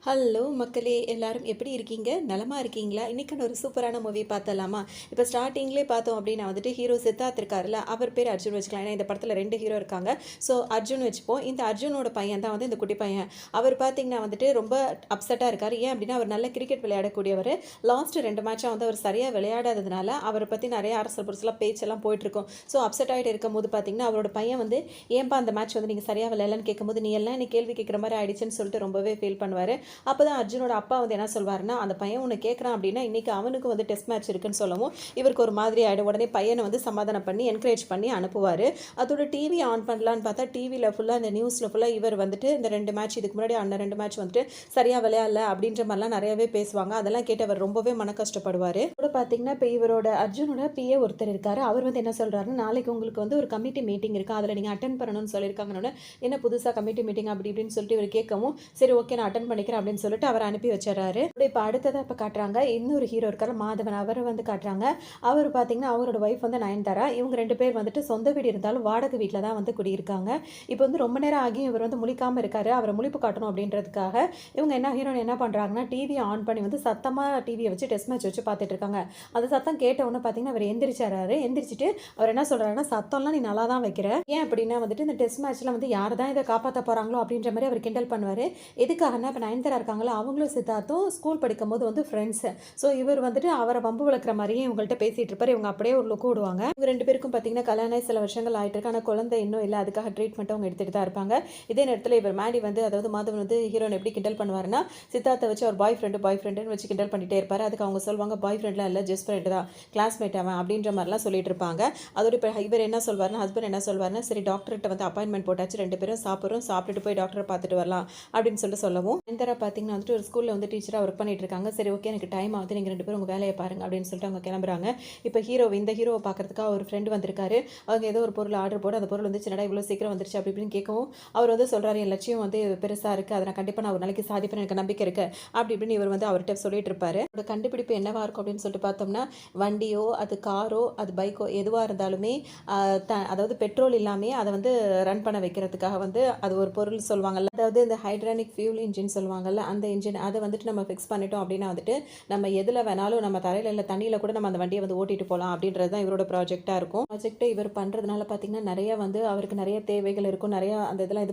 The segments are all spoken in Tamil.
ஹலோ மக்களே, எல்லாரும் எப்படி இருக்கீங்க? நலமா இருக்கீங்களா? இன்னைக்கான ஒரு சூப்பரான மூவி பார்த்தலாமா? இப்போ ஸ்டார்ட்டிங்லேயே பார்த்தோம் அப்படின்னா வந்துட்டு ஹீரோ சித்தார்த் இருக்காருல்ல, அவர் பேர் அர்ஜுன் வச்சுக்கலாம். ஏன்னா இந்த படத்தில் 2 ஹீரோ இருக்காங்க. ஸோ அர்ஜுன் வச்சுப்போம். இந்த அர்ஜுனோட பையன் தான் வந்து இந்த குட்டி பையன். அவர் பார்த்தீங்கன்னா வந்துட்டு ரொம்ப அப்செட்டாக இருக்கார். ஏன் அப்படின்னா அவர் நல்ல கிரிக்கெட் விளையாடக்கூடியவர். லாஸ்ட் 2 மேட்சாக வந்து அவர் சரியாக விளையாடாததுனால அவரை பற்றி நிறைய அரசல் புரசலாக பேச்செல்லாம் போயிட்டுருக்கும். ஸோ அப்செட் ஆகிட்டு இருக்கும்போது பார்த்தீங்கன்னா அவரோட பையன் வந்து ஏன்பா அந்த மேட்ச் வந்து நீங்கள் சரியாக விளையாடலன்னு கேட்கும்போது நீ எல்லாம் நீ கேள்வி கேட்குற மாதிரி ஆயிடுச்சுன்னு சொல்லிட்டு ரொம்பவே ஃபீல் பண்ணுவார். அப்போ தான் அர்ஜுனோட அப்பா வந்து என்ன சொல்வாருன்னா, அந்த பையன் உன்னை கேட்குறான் அப்படின்னா இன்றைக்கி அவனுக்கு வந்து டெஸ்ட் மேட்ச் இருக்குன்னு சொல்லவும் இவருக்கு ஒரு மாதிரி ஆகிடும். உடனே பையனை வந்து சமாதானம் பண்ணி என்கரேஜ் பண்ணி அனுப்புவார். அதோட டிவி ஆன் பண்ணலான்னு பார்த்தா டிவியில் ஃபுல்லாக இந்த நியூஸில் ஃபுல்லாக இவர் வந்துட்டு இந்த 2 மேட்ச் இதுக்கு முன்னாடி ஆன 2 மேட்ச் வந்துட்டு சரியாக விளையாடல அப்படின்ற மாதிரிலாம் நிறையவே பேசுவாங்க. அதெல்லாம் கேட்டு அவர் ரொம்பவே மன கஷ்டப்படுவார். கூட பார்த்தீங்கன்னா இப்போ இவரோட அர்ஜுனோட பிஏ ஒருத்தர் இருக்கார். அவர் வந்து என்ன சொல்கிறாருன்னா, நாளைக்கு உங்களுக்கு வந்து ஒரு கமிட்டி மீட்டிங் இருக்குது, அதில் நீங்கள் அட்டன் பண்ணணும்னு சொல்லியிருக்காங்கன்னு. என்ன புதுசாக கமிட்டி மீட்டிங் அப்படி இப்படின்னு சொல்லிட்டு இவர் கேட்கவும் சரி ஓகே நான் அட்டன் பண்ணிக்கிறேன் அப்படின்னு சொல்லிட்டு அவர் அனுப்பி வச்சிடறாரு. இப்போ அடுத்ததாக இப்போ காட்டுறாங்க இன்னொரு ஹீரோ இருக்கார் மாதவன். அவரை வந்து காட்டுறாங்க. அவர் பார்த்தீங்கன்னா அவரோட ஒய்ஃப் வந்து நயன்தாரா. இவங்க 2 பேர் வந்துட்டு சொந்த வீடு இருந்தாலும் வாடகை வீட்டில் தான் வந்து குடியிருக்காங்க. இப்போ வந்து ரொம்ப நேரம் ஆகியும் இவர் வந்து முழிக்காமல் இருக்காரு. அவரை முழிப்பு காட்டணும் அப்படின்றதுக்காக இவங்க ஹீரோயின் என்ன பண்ணுறாங்கன்னா, டிவியை ஆன் பண்ணி வந்து சத்தமாக டிவியை வச்சு டெஸ்ட் மேட்ச் வச்சு பார்த்துட்டு இருக்காங்க. அந்த சத்தம் கேட்ட உடனே பார்த்தீங்கன்னா அவர் எந்திரிச்சாரு. எந்திரிச்சிட்டு அவர் என்ன சொல்கிறாருன்னா, சத்தம்லாம் நீ நல்லா தான் வைக்கிற, ஏன் அப்படின்னா வந்துட்டு இந்த டெஸ்ட் மேட்ச்சில் வந்து யார் தான் இதை காப்பாற்ற போகிறாங்களோ அப்படின்ற மாதிரி அவர் கிண்டல் பண்ணுவார். எதுக்காகனா இப்போ நயன்தாரா இருக்காங்களோ அவங்களும் சித்தார்த்தும் ஸ்கூல் படிக்கும்போது வந்து ஃப்ரெண்ட்ஸு. ஸோ இவர் வந்துட்டு அவரை வம்பு வளர்க்குற மாதிரியே இவங்கள்ட்ட பேசிகிட்டு இருப்பார். இவங்க அப்படியே ஒரு லுக்கு விடுவாங்க. இவங்க 2 பேருக்கும் பார்த்தீங்கன்னா கல்யாணம் சில வருஷங்கள் ஆகிட்டு இருக்கு. ஆனால் குழந்தை இன்னும் இல்லை. அதுக்காக ட்ரீட்மெண்ட்டும் அவங்க எடுத்துகிட்டு தான் இருப்பாங்க. இதே நேரத்தில் இவர் மேடி வந்து அதாவது மாதவன் வந்து ஹீரோன் எப்படி கிண்டல் பண்ணுவார்னா, சித்தார்த்தை வச்சு அவர் பாய் ஃப்ரெண்டுன்னு வச்சு கிண்டல் பண்ணிகிட்டே இருப்பார். அதுக்கு அவங்க சொல்லுவாங்க பாய் ஃப்ரெண்ட்லாம் இல்லை, ஜஸ்ட் ஃப்ரெண்டு தான், கிளாஸ்மேட் அவன் அப்படின்ற மாதிரிலாம் சொல்லிட்டு இருப்பாங்க. அதோட இப்போ இவர் என்ன சொல்வார்னா, ஹஸ்பண்ட் என்ன சொல்வார்னா, சரி டாக்டர்கிட்ட வந்து அப்பாயின்மெண்ட் போட்டாச்சு, 2 பேரும் சாப்பிட்டுட்டு போய் டாக்டரை பார்த்துட்டு வரலாம் அப்படின்னு சொல்லவும் நயன்தாரா பார்த்தீங்கன்னா வந்துட்டு ஒரு ஸ்கூலில் வந்து டீச்சராக ஒர்க் பண்ணிட்டு இருக்காங்க. சரி ஓகே எனக்கு டைம் ஆகுது, நீங்கள் 2 பேரும் உங்கள் வேலையை பாருங்க அப்படின்னு சொல்லிட்டு அவங்க கிளம்புறாங்க. இப்போ இந்த ஹீரோவை பார்க்கறதுக்காக ஒரு ஃப்ரெண்டு வந்திருக்காரு. அவங்க ஏதோ ஒரு பொருள் ஆர்டர் போட்டு அந்த பொருள் வந்து சின்னடா இவ்வளோ சீக்கிரம் வந்துருச்சு அப்படி இப்படின்னு கேட்கவும் அவர் வந்து சொல்கிறாரு, என் லட்சியம் வந்து பெருசாக இருக்குது, அதை நான் கண்டிப்பாக நான் ஒரு நாளைக்கு சாதிப்பேன், எனக்கு நம்பிக்கை இருக்குது அப்படி இப்படின்னு இவர் வந்து அவர்கிட்ட சொல்லிட்டு இருப்பாரு. அவரோட கண்டுபிடிப்பு என்னவா இருக்கும் அப்படின்னு சொல்லிட்டு பார்த்தோம்னா, வண்டியோ அது காரோ அது பைக்கோ எதுவாக இருந்தாலுமே அதாவது பெட்ரோல் இல்லாமல் அதை வந்து ரன் பண்ண வைக்கிறதுக்காக வந்து அது ஒரு பொருள் சொல்லுவாங்கல்ல, அதாவது இந்த ஹைட்ரானிக் ஃபியூல் இன்ஜின் சொல்லுவாங்கல்ல, அந்த இன்ஜின் அதை வந்துட்டு நம்ம ஃபிக்ஸ் பண்ணிட்டோம் அப்படின்னா வந்துட்டு நம்ம எதில் வேணாலும் நம்ம தரையில் இல்லை தண்ணியில் கூட நம்ம அந்த வண்டியை வந்து ஓட்டிட்டு போகலாம் அப்படின்றது தான் இவரோட ப்ராஜெக்டாக இருக்கும். ப்ராஜெக்டை இவர் பண்ணுறதுனால பார்த்தீங்கன்னா நிறைய வந்து அவருக்கு நிறைய தேவைகள் இருக்கும், நிறைய அந்த இதெல்லாம்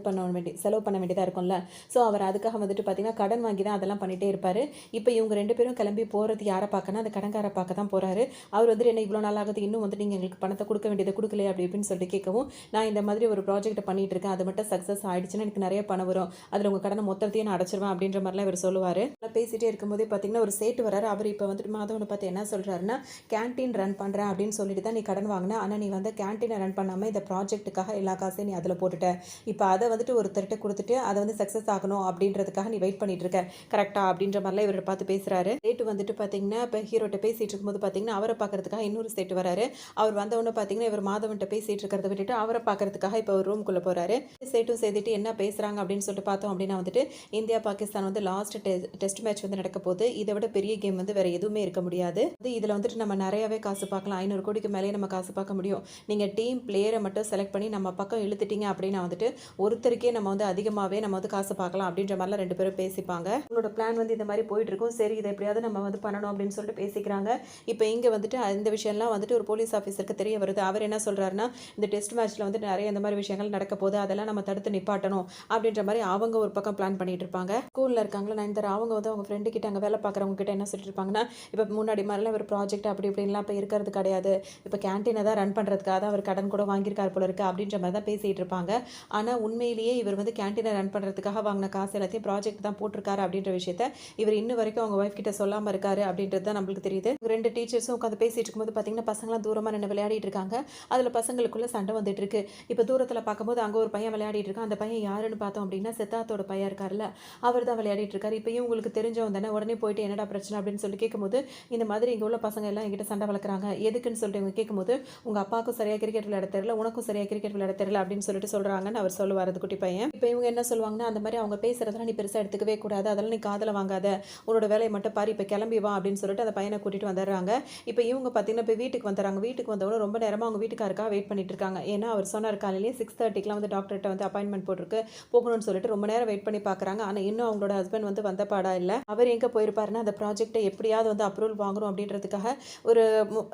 செலவு பண்ண வேண்டியதாக இருக்கும்ல. ஸோ அவர் அதுக்காக வந்துட்டு பார்த்தீங்கன்னா கடன் வாங்கி தான் அதெல்லாம் பண்ணிகிட்டே இருப்பார். இப்போ இவங்க 2 பேரும் கிளம்பி போகிறது யாரை பார்க்கனா, அந்த கடன்காரை பார்க்க தான் போகிறாரு. அவர் வந்துட்டு என்ன இவ்வளோ நாள் ஆகுது, இன்னும் வந்து நீங்கள் எங்களுக்கு பணத்தை கொடுக்க வேண்டியதை கொடுக்கலையே அப்படி இப்படின்னு சொல்லிட்டு கேட்கவும், நான் இந்த மாதிரி ஒரு ப்ராஜெக்ட்டை பண்ணிட்டு இருக்கேன், அது மட்டும் சக்ஸஸ் ஆகிடுச்சுன்னா எனக்கு நிறைய பணம் வரும், அதில் உங்கள் கடனை மொத்தத்தையும் நான் அடைச்சிருவேன் அப்படின்ற மாதிரிலாம் இவர் சொல்லுவார். பேசிகிட்டே இருக்கும்போதே பார்த்தீங்கன்னா ஒரு சேட்டு வராரு. அவர் இப்போ வந்துட்டு மாதவனை பார்த்து என்ன சொல்கிறாருன்னா, கேன்டீன் ரன் பண்ணுறேன் அப்படின்னு சொல்லிட்டு தான் நீ கடன் வாங்கின, ஆனால் நீ வந்து கேன்டீனை ரன் பண்ணாமல் இந்த ப்ராஜெக்ட்டுக்காக எல்லா காசையும் நீ அதில் போட்டுட்ட, இப்போ அதை வந்துட்டு ஒருத்தர்கிட்ட கொடுத்துட்டு அதை வந்து சக்ஸஸ் ஆகணும் அப்படின்றதுக்காக நீ வெயிட் பண்ணிட்டு இருக்க கரெக்டா அப்படின்ற மாதிரிலாம் இவரை பார்த்து பேசுகிறாரு. சேட்டு வந்துட்டு பார்த்தீங்கன்னா இப்போ ஹீரோட்ட பேசிகிட்டு இருக்கும்போது பார்த்தீங்கன்னா அவரை பார்க்கறதுக்காக இன்னொரு சேட்டு வராரு. அவர் வந்தவொடனே பார்த்தீங்கன்னா இவர் மாதவன்கிட்ட பேசிகிட்டு இருக்கிறத விட்டுட்டு அவரை பார்க்கறதுக்காக இப்போ ஒரு ரூம்குள்ளே போகிறாரு. சேட்டும் சேர்த்துட்டு என்ன பேசுகிறாங்க அப்படின்னு சொல்லிட்டு பார்த்தோம் அப்படின்னா வந்துட்டு, இந்தியா பாகிஸ்தான் வந்து லாஸ்ட் டெஸ்ட் மேட்ச் வந்து நடக்க போகுது, இதை விட பெரிய கேம் வந்து வேறு எதுவுமே இருக்க முடியாது, இதில் வந்துட்டு நம்ம நிறையாவே காசு பார்க்கலாம், 500 கோடிக்கு மேலே நம்ம காசு பார்க்க முடியும், நீங்கள் டீம் பிளேயரை மட்டும் செலக்ட் பண்ணி நம்ம பக்கம் இழுத்துட்டீங்க அப்படின்னா வந்துட்டு ஒருத்தருக்கே நம்ம வந்து அதிகமாகவே நம்ம வந்து காசு பார்க்கலாம் அப்படின்ற மாதிரிலாம் 2 பேரும் பேசிப்பாங்க. உங்களோட பிளான் வந்து இந்த மாதிரி போயிட்டு இருக்கும், சரி இதை எப்படியாவது நம்ம வந்து பண்ணணும் அப்படின்னு சொல்லிட்டு பேசிக்கிறாங்க. இப்போ இங்கே வந்துட்டு இந்த விஷயம்லாம் வந்துட்டு ஒரு போலீஸ் ஆஃபீஸருக்கு தெரிய வருது. அவர் என்ன சொல்கிறாருன்னா, இந்த டெஸ்ட் மேட்ச்சில் வந்துட்டு நிறைய இந்த மாதிரி விஷயங்கள் நடக்க போகுது, அதெல்லாம் நம்ம தடுத்து நிப்பாட்டணும் அப்படின்ற மாதிரி அவங்க ஒரு பக்கம் பிளான் பண்ணிட்டு இருப்பாங்க. ஸ்கூலில் இருக்காங்களா நயன்தாரா, அவங்க வந்து அவங்க ஃப்ரெண்டு கிட்ட அங்கே வேலை பார்க்குறவங்க கிட்ட என்ன சொல்லிட்டு இருப்பாங்கன்னா, இப்போ முன்னாடி மாதிரிலாம் ஒரு ப்ராஜெக்ட் அப்படி இப்படின்லாம் இப்போ இருக்கிறது கிடையாது, இப்போ கேன்டீனை தான் ரன் பண்ணுறதுக்காக தான் அவர் கடன் கூட வாங்கியிருக்கார் போல இருக்குது அப்படின்ற மாதிரி தான் பேசிகிட்டு இருப்பாங்க. ஆனால் உண்மையிலேயே இவர் வந்து கேன்டீனை ரன் பண்ணுறதுக்காக வாங்கின காசு எல்லாத்தையும் ப்ராஜெக்ட் தான் போட்டிருக்காரு அப்படின்ற விஷயத்த இவர் இன்னும் வரைக்கும் அவங்க ஒய்ஃப் கிட்ட சொல்லாமல் இருக்காரு அப்படின்றது தான் நம்மளுக்கு தெரியுது. 2 டீச்சர்ஸும் உட்காந்து பேசிட்டு இருக்கும்போது பார்த்தீங்கன்னா பசங்களாம் தூரமாக நின்று விளையாடிட்டு இருக்காங்க. அதில் பசங்களுக்குள்ள சண்டை வந்துட்டு இருக்கு. இப்போ தூரத்தில் பார்க்கும்போது அங்கே ஒரு பையன் விளையாடிட்டு இருக்கான். அந்த பையன் யாருன்னு பார்த்தோம் அப்படின்னா சித்தார்த்தோட பையன் இருக்காருல்ல, அவர் தான் விளையாடிட்டு இருக்காரு. இப்போ இவங்களுக்கு தெரிஞ்சவன் தானே. உடனே போயிட்டு என்னடா பிரச்சனை அப்படின்னு சொல்லி கேட்கும்போது, இந்த மாதிரி இங்கே உள்ள பசங்க எல்லாம் என்கிட்ட சண்டை வளர்க்குறாங்க. எதுக்குன்னு சொல்லிட்டு இவங்க கேட்கும்போது, உங்கள் அப்பாவுக்கும் சரியாக கிரிக்கெட் விளையாட தெரியல, உனக்கும் சரியாக கிரிக்கெட் விளையாட தெரியல அப்படின்னு சொல்லிட்டு சொல்கிறாங்கன்னு அவர் சொல்லுவார் அந்த குட்டி பையன். இப்போ இவங்க என்ன சொல்லுவாங்கன்னா, அந்த மாதிரி அவங்க பேசுகிறதெல்லாம் நீ பெருசாக எடுத்துக்கவே கூடாது, அதெல்லாம் நீ காதில் வாங்காத, உன்னோட வேலையை மட்டும் பாரு, இப்போ கிளம்பி வா அப்படின்னு சொல்லிட்டு அந்த பையனை கூட்டிகிட்டு வந்துடுறாங்க. இப்போ இவங்க பார்த்தீங்கன்னா இப்போ வீட்டுக்கு வந்துடுறாங்க. வீட்டுக்கு வந்தவொடனே ரொம்ப நேரமாக அவங்க வீட்டுக்காருக்காக வெயிட் பண்ணிட்டு இருக்காங்க. ஏன்னா அவர் சொன்னார் காலையிலேயே 6:30க்குலாம் வந்து டாக்டர்கிட்ட வந்து அப்பாயின்மெண்ட் போட்டிருக்கு, போகணும்னு சொல்லிட்டு ரொம்ப நேரம் வெயிட் பண்ணி பார்க்குறாங்க. ஆனால் இன்னும் அவங்களோட ஹஸ்பண்ட் வந்து வந்த பாடா இல்லை. அவர் எங்கே போயிருப்பாருன்னா அந்த ப்ராஜெக்ட்டை எப்படியாவது வந்து அப்ரூவல் வாங்கணும் அப்படின்றதுக்காக ஒரு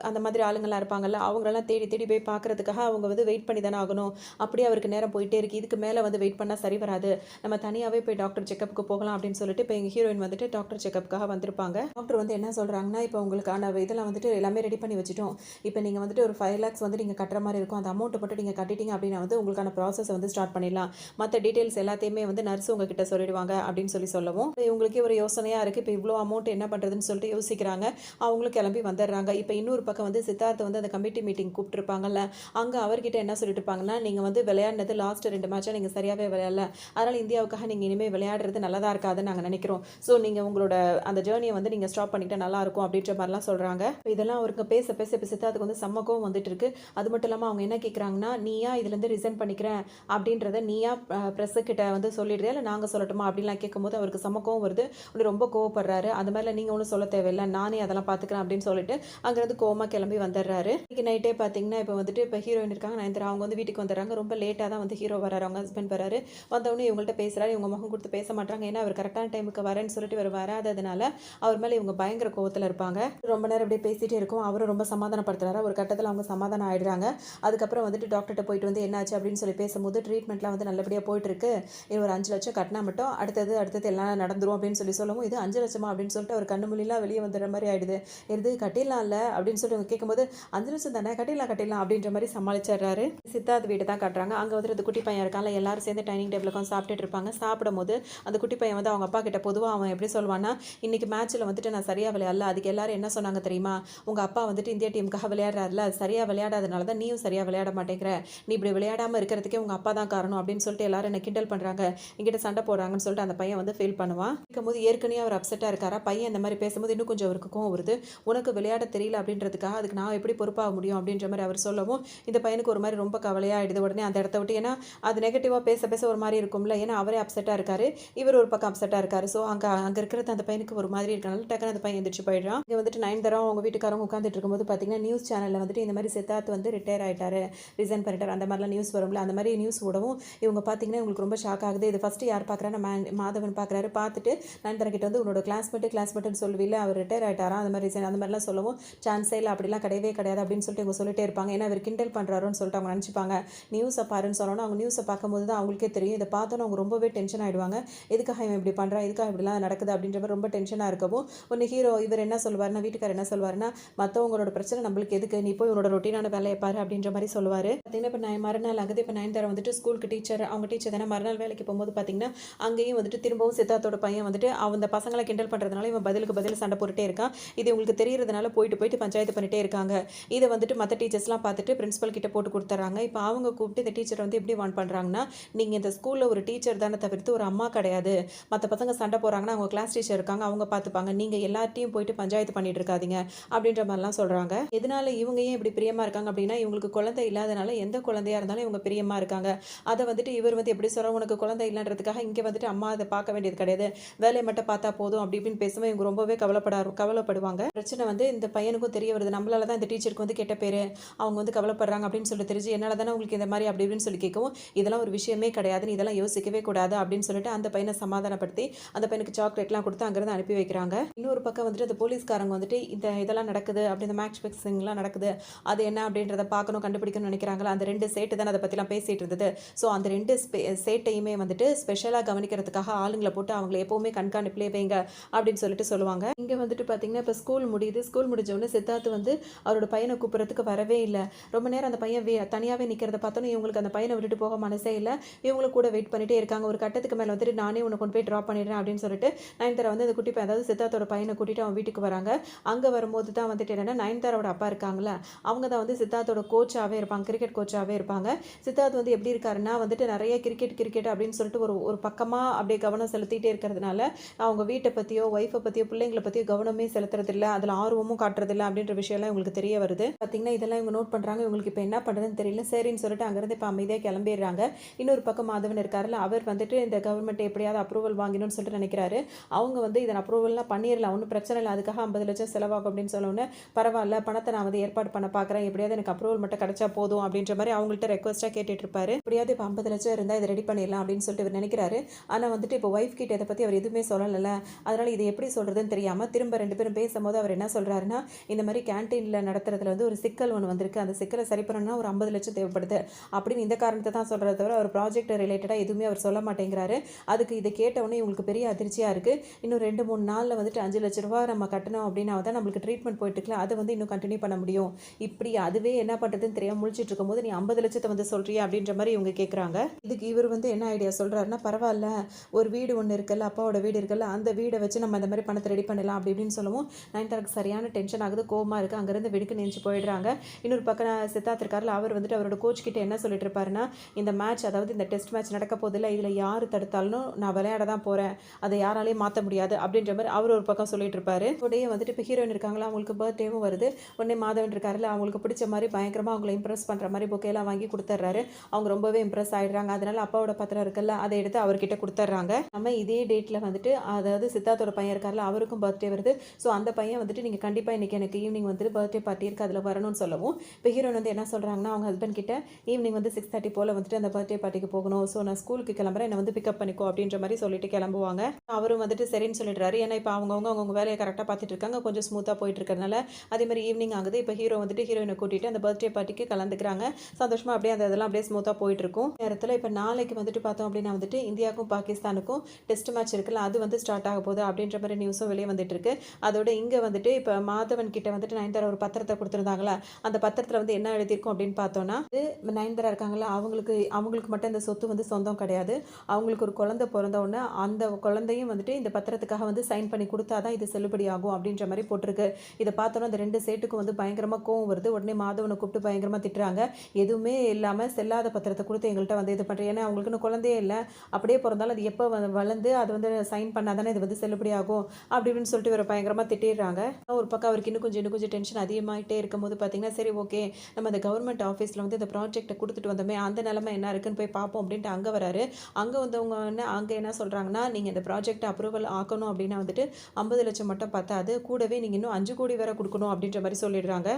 அந்த மாதிரி ஆளுங்கள்லாம் இருப்பாங்கல்ல, அவங்களெல்லாம் தேடி தேடி போய் பார்க்குறதுக்காக அவங்க வந்து வெயிட் பண்ணி தானே ஆகணும். அப்படியே அவருக்கு நேரம் போயிட்டே இருக்குது. இதுக்கு மேலே வந்து வெயிட் பண்ணால் சரி வராது, நம்ம தனியாகவே போய் டாக்டர் செக்கப்புக்கு போகலாம் அப்படின்னு சொல்லிட்டு இப்போ எங்கள் ஹீரோயின் வந்துட்டு டாக்டர் செக்கப்புக்காக வந்திருப்பாங்க. டாக்டர் வந்து என்ன சொல்கிறாங்கன்னா, இப்போ உங்களுக்கான இதெல்லாம் வந்துட்டு எல்லாமே ரெடி பண்ணி வச்சுட்டோம். இப்போ நீங்கள் வந்துட்டு ஒரு 5 lakhs வந்து நீங்கள் கட்டுற மாதிரி இருக்கும். அந்த அமௌண்ட்டை மட்டும் நீங்கள் கட்டிட்டீங்க அப்படின்னா வந்து உங்களுக்கான ப்ராசஸை வந்து ஸ்டார்ட் பண்ணிடலாம். மற்ற டீட்டெயில்ஸ் எல்லாத்தையுமே வந்து நர்ஸ் உங்ககிட்ட சொல்லிடுவாங்க அப்படின்னு சொல்லவும் இவங்களுக்கே ஒரு யோசனையாக இருக்குது. இப்போ இவ்வளோ அமௌண்ட் என்ன பண்ணுறதுன்னு சொல்லிட்டு யோசிக்கிறாங்க. அவங்களும் கிளம்பி வந்துடுறாங்க. இப்போ இன்னொரு பக்கம் வந்து சித்தார்த்தை வந்து அந்த கமிட்டி மீட்டிங் கூப்பிட்டுருப்பாங்கல்ல, அங்கே அவர்கிட்ட என்ன சொல்லிட்டு இருப்பாங்கன்னா, நீங்கள் வந்து விளையாடினது லாஸ்ட் 2 மேட்சாக நீங்கள் சரியாகவே விளையாடல, அதனால் இந்தியாவுக்காக நீங்கள் இனிமேல் விளையாடுறது நல்லதாக இருக்காதுன்னு நாங்கள் நினைக்கிறோம். ஸோ நீங்கள் உங்களோட அந்த ஜேர்னியை வந்து நீங்கள் ஸ்டாப் பண்ணிக்கிட்டா நல்லாயிருக்கும் அப்படின்ற மாதிரிலாம் சொல்கிறாங்க. இதெல்லாம் அவருக்கு பேச பேச இப்போ சித்தார்த்துக்கு வந்து செம்மக்கும் வந்துட்டு இருக்கு. அது மட்டும் இல்லாமல் அவங்க என்ன கேட்குறாங்கன்னா, நீயா இதுலேருந்து ரிசைன் பண்ணிக்கிறேன் அப்படின்றத நீயா ப்ரெஸ்ஸுக்கிட்ட வந்து சொல்லிடுறியா இல்லை நாங்கள் சொல்லட்டுமா அப்படின்லாம் கேட்கும்போது அவருக்கு செம்மக்கவும் வருது. உடனே ரொம்ப கோவப்படுறாரு. அந்த மாதிரிலாம் நீங்கள் ஒன்றும் சொல்ல தேவையில்லை, நானே அதெல்லாம் பார்த்துக்கிறேன் அப்படின்னு சொல்லிட்டு அங்கேருந்து கோவமாக கிளம்பி வந்துடுறாரு. இன்னைக்கு நைட்டே பார்த்தீங்கன்னா இப்போ வந்துட்டு இப்போ ஹீரோயின் இருக்காங்க நயன்தாரா, அவங்க வந்து வீட்டுக்கு வந்துடுறாங்க. ரொம்ப லேட்டாக தான் வந்து ஹீரோ வராரு, அவங்க ஹஸ்பண்ட் வராரு. வந்தவொடனே இவங்கள்ட்ட பேசுகிறாரு. இவங்க முகம் கொடுத்து பேச மாட்டாங்க. ஏன்னா அவர் கரெக்டான டைமுக்கு வரேன்னு சொல்லிட்டு இவர் வராததுனால அவர் மேலே இவங்க பயங்கர கோவத்தில் இருப்பாங்க. ரொம்ப நேரம் இப்படியே பேசிகிட்டே இருக்கும். அவரும் ரொம்ப சமாதானப்படுத்துறாரு. ஒரு கட்டத்தில் அவங்க சமாதானம் ஆகிடுறாங்க. அதுக்கப்புறம் வந்துட்டு டாக்டர்கிட்ட போயிட்டு வந்து என்னாச்சு அப்படின்னு சொல்லி பேசும்போது, ட்ரீட்மெண்ட்லாம் வந்து நல்லபடியாக போயிட்டுருக்கு, இன்னும் ஒரு 5 லட்சம் கட்டினா மட்டும் அடுத்தது எல்லாம் நடந்துரும் அப்படின்னு சொல்லவும், இது 5 லட்சமா அப்படின்னு சொல்லிட்டு அவர் கண்ணு மொழிலாம் வெளியே வந்துடுற மாதிரி ஆயிடுது. எது கட்டிடலாம்ல அப்படின்னு சொல்லிட்டு அவங்க கேட்கும்போது, 5 லட்சம் தானே கட்டிடலாம் அப்படின்ற மாதிரி சமாளிச்சிடுறாரு. சித்தார்த் வீடு தான் காட்டுறாங்க. அங்கே வந்துட்டு அந்த குட்டி பையன் இருக்கான்ல, எல்லாரும் சேர்ந்து டைனிங் டேபிள் உட்காந்து சாப்பிட்டுட்டு இருப்பாங்க. சாப்பிடும்போது அந்த குட்டி பையன் வந்து அவங்க அப்பா கிட்ட பொதுவாக அவன் எப்படி சொல்லுவான்னா, இன்னைக்கு மேட்ச்சில் வந்துட்டு நான் சரியாக விளையாடல, அதுக்கு எல்லாரும் என்ன சொன்னாங்க தெரியுமா, உங்கள் அப்பா வந்துட்டு இந்தியா டீமுக்காக விளையாடுறாருல, அது சரியாக விளையாடாதனால தான் நீயும் சரியாக விளையாட மாட்டேங்கிற, நீ இப்படி விளையாடாமல் இருக்கிறதுக்கே உங்கள் அப்பா தான் காரணம் அப்படின்னு சொல்லிட்டு எல்லாரும் என்ன கிண்டல் பண்ணுறாங்க, என்கிட்ட சண்டை போடுறாங்கன்னு சொல்லிட்டு அந்த பையன் வந்து ஃபீல் பண்ணுவான். இருக்கும்போது ஏற்கனவே அவர் அப்செட்டாக இருக்காரா, பையன் இந்த மாதிரி பேசும்போது இன்னும் கொஞ்சம் அவருக்கு கோவம் வருது. உனக்கு விளையாட தெரியல அப்படின்றதுக்காக அதுக்கு நான் எப்படி பொறுப்பாக முடியும் அப்படின்ற மாதிரி அவர் சொல்லவும் இந்த பையனுக்கு ஒரு மாதிரி ரொம்ப கவலையாகிடுது. உடனே அந்த இடத்த விட்டு, ஏன்னா அது நெகட்டிவாக பேச பேச ஒரு மாதிரி இருக்கும்ல, ஏன்னா அவரே அப்செட்டாக இருக்காரு, இவர் ஒரு பக்கம் அப்செட்டாக இருக்காரு. ஸோ அங்கே இருக்கிறது அந்த பையனுக்கு ஒரு மாதிரி இருக்கனால டக்குன்னு அந்த பையன் எந்திரிச்சு போயிடுறான். இங்கே வந்துட்டு நயன்தாரா அவங்க வீட்டுக்காரங்க உட்காந்துட்டு இருக்கும்போது பார்த்தீங்கன்னா நியூஸ் சேனலில் வந்துட்டு இந்த மாதிரி சித்தார்த் வந்து ரிட்டையர் ஆகிட்டாரு, ரிசைன் பண்ணிட்டார், அந்த மாதிரிலாம் நியூஸ் வரும்ல, அந்த மாதிரி நியூஸ் விடவும் இவங்க பார்த்தீங்கன்னா இவங்களுக்கு ரொம்ப ஷாக் ஆகுது. இது ஃபஸ்ட்டு யார் பார்க்குறாரு, மாதவன் பார்க்குறாரு. பார்த்துட்டு நயன்தாரா கிட்ட வந்து உன்னோட கிளாஸ்மேட்டுன்னு சொல்லுவில்ல, அவர் ரிட்டையர் ஆகிட்டாரா, அந்த மாதிரி ரிசைன் அந்த மாதிரிலாம் சொல்லவும், சான்ஸே இல்லை, அப்படிலாம் கிடையவே கிடையாது அப்படின்னு சொல்லிட்டு இவங்க சொல்லிட்டே இருப்பாங்க. ஏன்னா அவர் கிண்டல் பண்ணுறாருன்னு சொல்லிட்டு அவங்க நினச்சிப்பாங்க. நியூஸை பாருன்னு சொல்லணும். அவங்க நியூஸை பார்க்கும்போது தான் அவங்களுக்கே தெரியும். இதை பார்த்தோன்னு அவங்க ரொம்பவே டென்ஷன் ஆகிடுவாங்க. எதுக்காக இவன் இப்படி பண்ணுறான், எதுக்காக இப்படிலாம் நடக்குது அப்படின்ற மாதிரி ரொம்ப டென்ஷனாக இருக்கவும், ஒன்று ஹீரோ இவர் என்ன சொல்லுவார்னா, வீட்டுக்காரர் என்ன சொல்லுவார்னா, மற்றவங்களோட பிரச்சனை நம்மளுக்கு எதுக்கு, நீ போய் உன்னோட ரொட்டீனான வேலையை பாரு அப்படின்ற மாதிரி சொல்லுவார். பார்த்தீங்கன்னா இப்போ மறுநாள் ஆகுது. இப்போ நயன்தாரா வந்துட்டு ஸ்கூலுக்கு அவங்க டீச்சர் தானே, மறுநாள் வேலைக்கு போகும்போது பார்த்தீங்கன்னா அங்கேயும் வந்துட்டு திரும்பவும் சித்தார்த்தோட பையன் வந்துட்டு அந்த பசங்களை கிண்டல் பண்ணுறதுனால இவன் பதிலுக்கு பதில் சண்டை போட்டுட்டே இருக்கான். இது உங்களுக்கு தெரியறதுனால போயிட்டு பஞ்சாயத்து பண்ணிட்டே இருக்காங்க. இதை வந்துட்டு மற்ற டீச்சர்ஸ்லாம் பார்த்துட்டு பிரின்சிபல் கிட்ட போட்டு கொடுத்துட்றாங்க. இப்போ அவங்க கூப்பிட்டு இந்த டீச்சரை வந்து எப்படி வான் பண்ணுறாங்கன்னா, நீங்கள் இந்த ஸ்கூலில் ஒரு டீச்சர் தானே தவிர்த்து ஒரு அம்மா கிடையாது, மற்ற பசங்க சண்டை போகிறாங்கன்னா அவங்க கிளாஸ் டீச்சர் இருக்காங்க, அவங்க பார்த்துப்பாங்க, நீங்கள் எல்லாத்தையும் போயிட்டு பஞ்சாயத்து பண்ணிட்டு இருக்காதீங்க அப்படின்ற மாதிரிலாம் சொல்கிறாங்க. எதனால இவங்க ஏன் இப்படி பிரியமாக இருக்காங்க அப்படின்னா, இவங்களுக்கு குழந்தை இல்லாதனால எந்த குழந்தையாக இருந்தாலும் இவங்க பிரியமாக இருக்காங்க. அதை வந்துட்டு இவர் வந்து எப்படி சொல்கிற, உனக்கு குழந்தை இல்லைன்றதுக்காக இங்கே வந்துட்டு அம்மா அதை பார்க்க வேண்டியது கிடையாது, வேலையை மட்டும் பார்த்தா போதும் அப்படி இப்படின்னு பேசும்போது இவங்க ரொம்பவே கவலைப்படுவாங்க. பிரச்சனை வந்து இந்த பையனுக்கும் தெரிய வருது, நம்மளால தான் இந்த டீச்சருக்கு வந்து கெட்ட பேர், அவங்க வந்து கவலைப்படுறாங்க அப்படின்னு சொல்லி தெரிஞ்சு, என்னால் தானே உங்களுக்கு இந்த மாதிரி அப்படி இப்படின்னு சொல்லி கேட்கவும், இதெல்லாம் ஒரு விஷயமே கிடையாதுன்னு, இதெல்லாம் யோசிக்கவே கூடாது அப்படின்னு சொல்லிட்டு அந்த பையனை சமாதானப்படுத்தி அந்த பையனுக்கு சாக்லேட்லாம் கொடுத்து அங்கேருந்து அனுப்பி வைக்கிறாங்க. இன்னொரு பக்கம் வந்துட்டு அந்த போலீஸ்காரங்க வந்துட்டு இதெல்லாம் நடக்குது அப்படி இந்த மேட்ச் ஃபிக்ஸிங்லாம் நடக்குது, அது என்ன அப்படின்றத பார்க்கணும் கண்டுபிடிக்கணும்னு நினைக்கிறாங்களா, அந்த 2 சேட்டு தான் அதை பற்றிலாம் பேசிகிட்டு இருந்தது. ஸோ அந்த 2 சேட்டையுமே வந்துட்டு ஸ்பெஷலாக கவனிக்கிறதுக்காக ஆளுங்களை போட்டு அவங்களை எப்போவுமே கண்காணிப்பிலே வைங்க அப்படின்னு சொல்லிட்டு சொல்லுவாங்க. இங்கே வந்துட்டு பார்த்தீங்கன்னா இப்போ ஸ்கூல் முடிஞ்சவொடனே சித்தார்த் வந்து அவரோட பையனை கூப்பிட்றதுக்கு வரவே இல்லை. ரொம்ப நேரம் அந்த பையன் தனியாகவே நிற்கிறத பார்த்தோன்னே இவங்களுக்கு அந்த பையனை விட்டுட்டு போக மனசே இல்லை. இவங்களும் கூட வெயிட் பண்ணிட்டே இருக்காங்க. ஒரு கட்டத்துக்கு மேலே வந்துட்டு நானே உன்னை கொண்டு போய் ட்ராப் பண்ணிடுறேன் அப்படின்னு சொல்லிட்டு நயன்தாரா வந்து அந்த குட்டி பையன், அதாவது சித்தார்த்தோட பையனை கூட்டிட்டு அவன் வீட்டுக்கு வராங்க. அங்கே வரும்போது தான் வந்துட்டு என்னென்னா, நயன்தாராவோட அப்பா இருக்காங்களா, அவங்க தான் வந்து சித்தார்த்தோட கோச்சாகவே இருப்பாங்க, கிரிக்கெட் கோச்சாகவே இருப்பாங்க. சித்தார்த் வந்து எப்படி இருக்காருன்னா வந்துட்டு நிறைய கிரிக்கெட் அப்படின்னு சொல்லிட்டு ஒரு பக்கமாக அப்படியே கவனம் செலுத்திட்டே இருக்கிறதுனால அவங்க வீட்டை பற்றியோ ஒய்ஃபை பற்றியோ பிள்ளைங்களை பற்றியோ கவனமே செலுத்துறதில்ல, அதில் ஆர்வமும் காட்டுறதில்ல அப்படின்ற விஷயம்லாம் இவங்களுக்கு தெரிய வருது. பார்த்தீங்கன்னா இதெல்லாம் இவங்க நோட் பண்ணுறாங்க. இவங்களுக்கு இப்போ என்ன பண்ணுறதுன்னு தெரியல. சரின்னு சொல்லிட்டு அங்கேருந்து இப்போ அமைதியாக கிளம்பிடுறாங்க. இன்னொரு பக்கம் மாதவன் இருக்காருல்ல, அவர் வந்துட்டு இந்த கவர்மெண்ட் எப்படியாவது அப்ரூவல் வாங்கணும்னு சொல்லிட்டு நினைக்கிறாரு. அவங்க வந்து இதை அப்ரூவல்லாம் பண்ணிடலாம், ஒன்றும் பிரச்சனை இல்லை, அதுக்காக 50 லட்சம் செலவாகும் அப்படின்னு சொன்னோன்னே, பரவாயில்ல பணத்தை நான் வந்து ஏற்பாடு பண்ண பார்க்குறேன், எப்படியாவது எனக்கு அப்ரூவல் மட்டும் கிடைச்சா போதும் அப்படின்ற மாதிரி அவங்கள்ட்ட ரெக்வஸ்ட்டாக கேட்டுட்டு இருப்பாரு. எப்படியாவது இப்போ 50 லட்சம் இருந்தால் இதை ரெடி பண்ணிடலாம் அப்படின்னு சொல்லிட்டு இவர் நினைக்கிறாரு. ஆனால் வந்துட்டு இப்போ ஒய்ஃப் கிட்ட இதை பற்றி அவர் எதுவுமே சொல்லலை. அதனால் இது எப்படி சொல்கிறதுன்னு தெரியாமல் திரும்ப 2 பேரும் பேசும்போது அவர் என்ன சொல்கிறாருன்னா, இந்த மாதிரி கேன்டீனில் நடத்துறதுல வந்து ஒரு சிக்கல் ஒன்று வந்திருக்கு, அந்த சிக்கலை சரி பண்ணணும்னா ஒரு 50 லட்சம் தேவைப்படுது அப்படின்னு இந்த காரணத்தை தான் சொல்கிறத தவிர அவர் ப்ராஜெக்ட் ரிலேட்டடாக எதுவுமே அவர் சொல்ல மாட்டேங்கிறாரு. அதுக்கு இதை கேட்டவுடனே இவங்களுக்கு பெரிய அதிர்ச்சியாக இருக்குது. இன்னும் 2-3 நாளில் வந்துட்டு 5 லட்ச ரூபா நம்ம கட்டணும் அப்படின்னா தான் நம்மளுக்கு ட்ரீட்மெண்ட் போயிட்டுருக்கலாம், அதை வந்து இன்னும் கண்டினியூ பண்ண முடியும். இப்படி அதுவே என்ன பண்ணுறதுன்னு தெரியாமல் முழிச்சிட்டு இருக்கும்போது நீ 50 லட்சத்தை வந்து சொல்கிறியா அப்படின்ற மாதிரி இவங்க கேட்குறாங்க. இதுக்கு இவர் வந்து என்ன ஐடியா சொல்கிறாருன்னா, பரவாயில்ல ஒரு வீடு ஒன்று இருக்குல்ல, அப்பாவோட வீடு இருக்குல்ல, அந்த வீடை வச்சு நம்ம இந்த மாதிரி பணத்தை ரெடி பண்ணலாம் அப்படி இப்படின்னு சொல்லவும் நயன்தாராக்கு சரியான டென்ஷன் ஆகுது, கோவமாக இருக்குது. அங்கேருந்து வெடிக்கு நெஞ்சு போயிடுறாங்க. இன்னொரு பக்கம் சித்தார்த் இருக்கார்ல, அவர் வந்துட்டு அவரோட கோச் கிட்ட என்ன சொல்லிட்டு இருப்பாருன்னா, இந்த மேட்ச் அதாவது இந்த டெஸ்ட் மேட்ச் நடக்க போதில்லை, இதில் யார் தடுத்தாலும் நான் விளையாட தான் போகிறேன், அதை யாராலையும் மாற்ற முடியாது அப்படின்ற மாதிரி அவர் ஒரு பக்கம் சொல்லிட்டு இருப்பாரு. உடனே வந்துட்டு இப்போ ஹீரோயின் இருக்காங்களா, அவங்களுக்கு பர்த்டேவும் வருது. உடனே மாதவன் இருக்காருல்ல, அவங்களுக்கு பிடிச்ச மாதிரி பயங்கரமாக அவங்களை இம்ப்ரெஸ் பண்ணுற மாதிரி பொக்கேலாம் வாங்கி கொடுத்துட்றாரு. அவங்க ரொம்பவே இம்ப்ரெஸ் ஆகிடுறாங்க. அதனால அப்பாவோட பத்திரம் இருக்குல்ல, அதை எடுத்து அவர்கிட்ட கொடுத்துட்றாங்க. நம்ம இதே டேட்டில் வந்துட்டு அதாவது சித்தார்த்தோட பையன் இருக்கார்ல, அவருக்கும் பர்த்டே வருது. ஸோ அந்த பையன் வந்துட்டு நீங்கள் கண்டிப்பாக இன்றைக்கி எனக்கு ஈவினிங் வந்துட்டு பர்த்டே பார்ட்டி இருக்குது, அதில் வரணும்னு சொல்லவும் இப்போ ஹீரோயின் வந்து என்ன சொல்கிறாங்கன்னா, அவங்க ஹஸ்பண்ட் கிட்ட ஈவினிங் வந்து 6:30 போல் வந்துட்டு அந்த பர்த்டே பார்ட்டிக்கு போகணும், ஸோ நான் ஸ்கூலுக்கு கிளம்புறேன், என்னை வந்து பிக்கப் பண்ணிக்கோ அப்படின்ற மாதிரி சொல்லிட்டு கிளம்புவாங்க. அவரும் வந்துட்டு சரின்னு சொல்லிடுறாரு. ஏன்னா இப்போ அவங்க வேலையை கரெக்டாக பார்த்துட்டு இருக்காங்க, கொஞ்சம் ஸ்மூத்தாக போயிட்டு இருக்கிறதுனால. அதே மாதிரி ஈவினிங் ஆகுது. இப்போ ஹீரோ வந்துட்டு ஹீரோயினை கூட்டிகிட்டு அந்த பர்த்டே பார்ட்டிக்கு கலந்துக்கிறாங்க. சந்தோஷமாக அப்படியே அந்த இதெல்லாம் அப்படியே ஸ்மூத்தாக போயிட்டு இருக்கும். நேரத்தில் இப்போ நாளைக்கு வந்துட்டு பார்த்தோம் அப்படின்னா வந்துட்டு இந்தியாவுக்கும் பாகிஸ்தானுக்கும் டெஸ்ட் மேட்ச் இருக்குல்ல, அது வந்து ஸ்டார்ட் ஆக போகுது அப்படின்ற மாதிரி நியூஸும் வெளியே வந்துட்டு இருக்கு. அதோட இங்கே வந்துட்டு இப்போ மாதவன் கிட்ட வந்துட்டு நயன்தாரா ஒரு பத்திரத்தை கொடுத்துருந்தாங்களா, அந்த பத்திரத்தில் வந்து என்ன எழுதியிருக்கும் அப்படின்னு பார்த்தோன்னா, நயன்தாரா இருக்காங்களா, அவங்களுக்கு மட்டும் இந்த சொத்து வந்து சொந்தம் கிடையாது. அவங்களுக்கு ஒரு குழந்தை பிறந்த உடனே அந்த குழந்தையும் வந்துட்டு இந்த பத்திரத்துக்காக வந்து சைன் பண்ணி கொடுத்தா தான் இது செல்லுபடி ஆகும் அப்படின்ற மாதிரி போட்டிருக்கு. இதை பார்த்தோன்னா அந்த 2 சேட்டுக்கும் வந்து பயங்கரமாக கோவம் வருது. உடனே மாதவனை கூப்பிட்டு பயங்கரமாக திட்டுறாங்க. எதுவுமே இல்லாமல் செல்லாத பத்திரத்தை கொடுத்து எங்கள்கிட்ட வந்து இது பண்ணுறேன், ஏன்னா அவங்களுக்குன்னு குழந்தையே இல்லை, அப்படியே பிறந்தாலும் அது எப்போ வளர்ந்து அது வந்து சைன் பண்ணால் தானே இது வந்து செல்லுபடி ஆகும் அப்படி இப்படின்னு சொல்லிட்டு இவரை பயங்கரமாக திட்டிடுறாங்க. ஒரு பக்கம் அவருக்கு இன்னும் கொஞ்சம் டென்ஷன் அதிகமாகிட்டே இருக்கும்போது பார்த்தீங்கன்னா, சரி ஓகே நம்ம அந்த கவர்மெண்ட் ஆஃபீஸில் வந்து இந்த ப்ராஜெக்ட்டை கொடுத்துட்டு வந்தோமே, அந்த நிலைமை என்ன இருக்குன்னு போய் பார்ப்போம் அப்படின்ட்டு அங்கே வராரு. அங்கே வந்தவங்க அங்கே என்ன சொல்கிறாங்கன்னா, நீங்கள் இந்த ப்ராஜெக்ட் அப்ரூவல் ஆக்கணும் அப்படின்னா வந்துட்டு 50 லட்சம் மட்டும் பத்தாது, கூடவே நீங்கள் இன்னும் 5 கோடி வேற கொடுக்கணும் அப்படின்ற மாதிரி சொல்லிடுறாங்க.